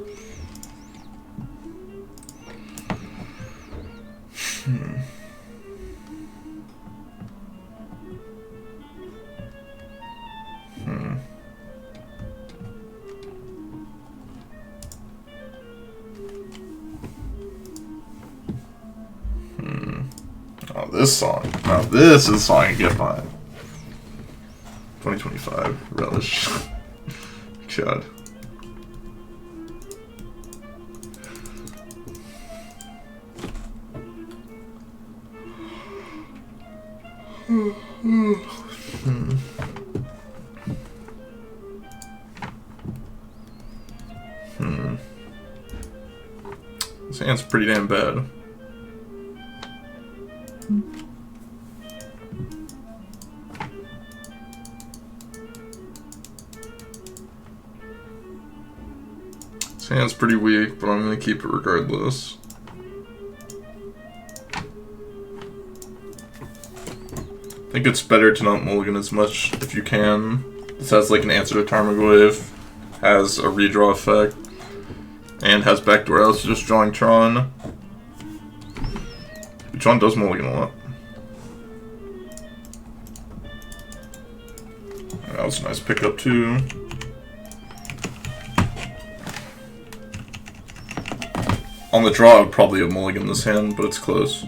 Oh, this song. Now this is a song I can get behind. 2025. Relish. God. This hand's pretty damn bad. This hand's pretty weak, but I'm gonna keep it regardless. I think it's better to not mulligan as much if you can. This has like an answer to Tarmogoyf, has a redraw effect, and has backdoor else just drawing Tron. Tron does mulligan a lot. That was a nice pickup too. On the draw, I would probably have mulligan this hand, but it's close.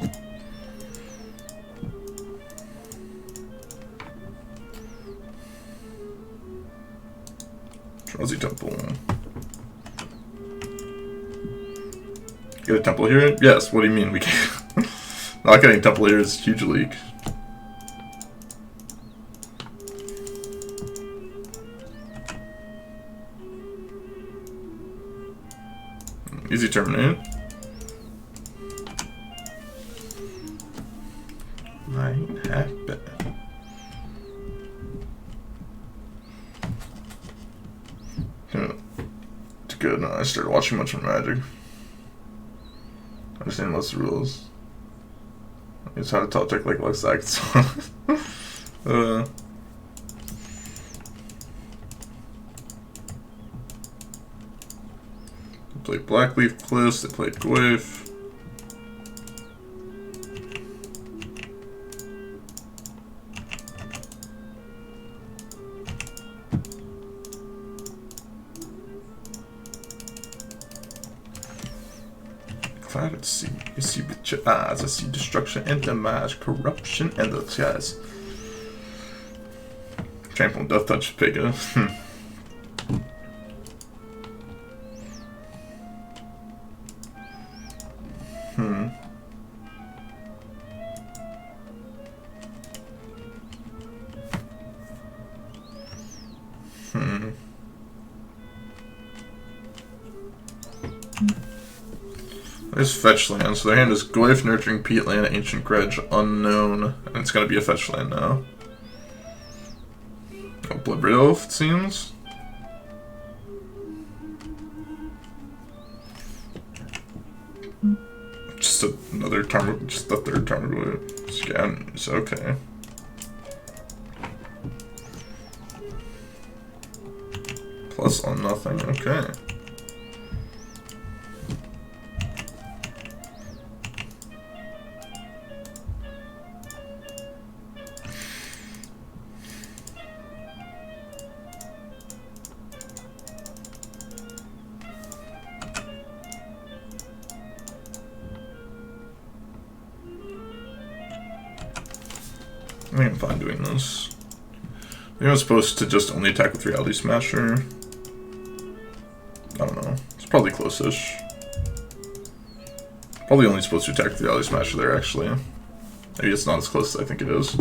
Eldrazi Temple. Get a temple here? Yes, what do you mean we can't? Not getting temple here is a huge leak. Easy terminate. Might happen. It's good. I started watching much more Magic. I understand most of the rules. It's how to top deck like looks like. They played Blackleaf Cliffs, they played Goyf. Cloud at sea. You see with your eyes, I see destruction and demise, corruption and the skies. Trample and Death Touch Pega. There's fetch land, so their hand is Goyf, Nurturing Peatland, Ancient Grudge, Unknown, and it's gonna be a fetch land now. Oh, Bloodbraid Elf, it seems. Just another just the third Tarmogoyf. Scan is okay. Plus on nothing, okay. I think I'm fine doing this. I think I was supposed to just only attack with Reality Smasher. I don't know. It's probably close-ish. Probably only supposed to attack with Reality Smasher there, actually. Maybe it's not as close as I think it is.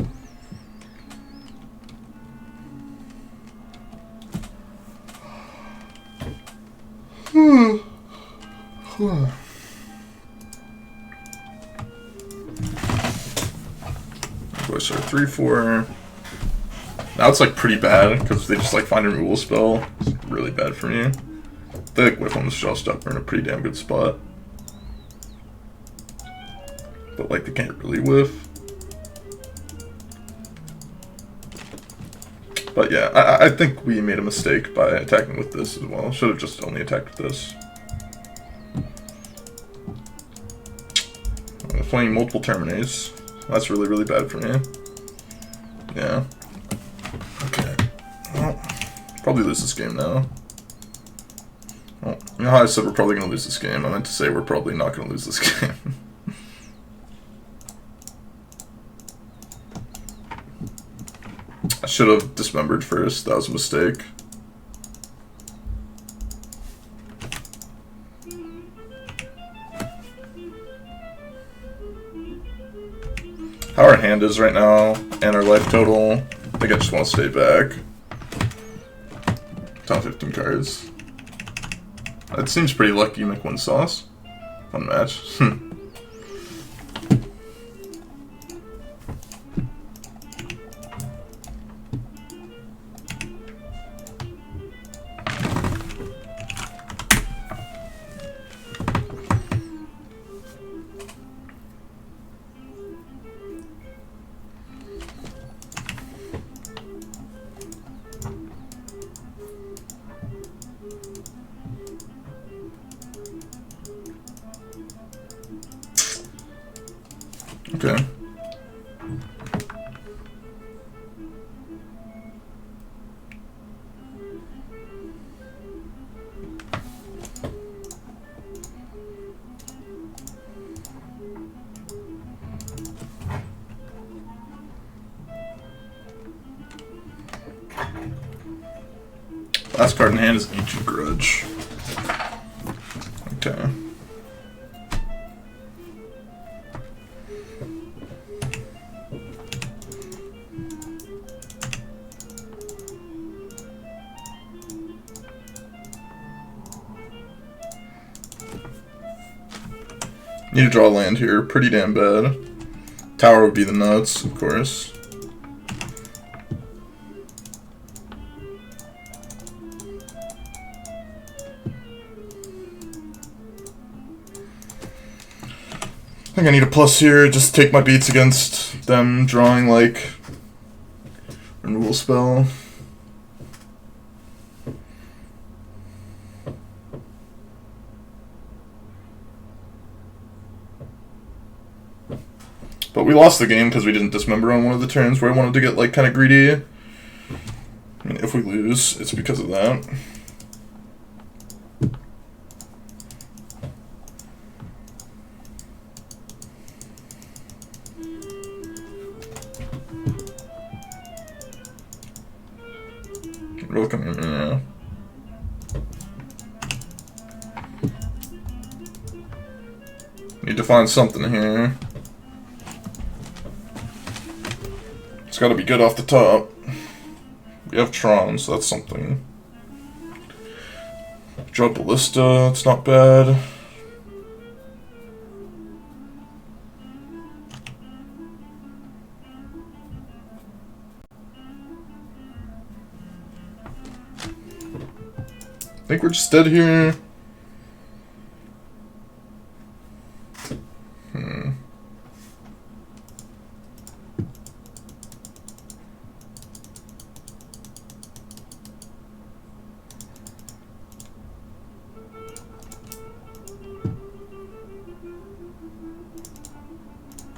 Voice are 3/4. Now it's like pretty bad because they just like find a removal spell. It's really bad for me. They like whiff on the Shell Stopper in a pretty damn good spot. But like they can't really whiff. But yeah, I think we made a mistake by attacking with this as well. Should have just only attacked with this. Playing multiple Terminates. That's really, really bad for me. Yeah. Okay. Well, probably lose this game now. Well, you know how I said we're probably going to lose this game? I meant to say we're probably not going to lose this game. I should have dismembered first. That was a mistake. How our hand is right now, and our life total, I think I just want to stay back. Top 15 cards. That seems pretty lucky, make one sauce. Fun match. Okay. Last card in hand is Ancient Grudge. Okay. Need to draw land here, pretty damn bad. Tower would be the nuts, of course. I think I need a plus here, just take my beats against them drawing like removal spell. But we lost the game because we didn't dismember on one of the turns where I wanted to get like kind of greedy. I mean, if we lose, it's because of that. Welcome, yeah. Need to find something here. It's got to be good off the top. We have Tron, so that's something. Draw Ballista, it's not bad. I think we're just dead here.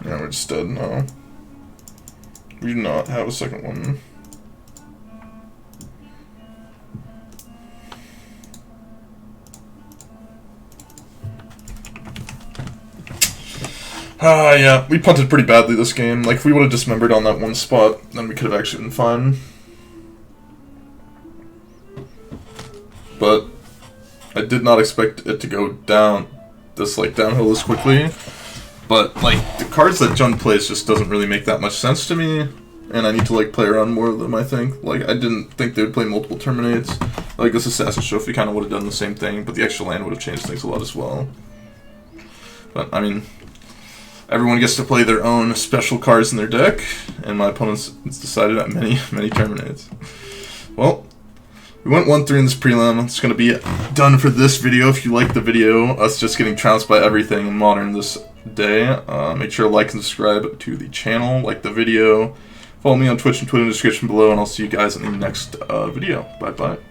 Yeah, we're just dead now. We do not have a second one. Yeah, we punted pretty badly this game. Like, if we would have dismembered on that one spot, then we could have actually been fine. But I did not expect it to go down this, like, downhill this quickly. But, like, the cards that Jund plays just doesn't really make that much sense to me. And I need to, like, play around more of them, I think. Like, I didn't think they would play multiple Terminates. Like, this Assassin's Trophy kind of would have done the same thing, but the extra land would have changed things a lot as well. But, I mean, everyone gets to play their own special cards in their deck, and my opponent's decided at many Terminates. Well, we went 1-3 in this prelim. It's going to be done for this video. If you like the video, us just getting trounced by everything in Modern this day, make sure to like and subscribe to the channel, like the video, follow me on Twitch and Twitter in the description below, and I'll see you guys in the next video. Bye-bye.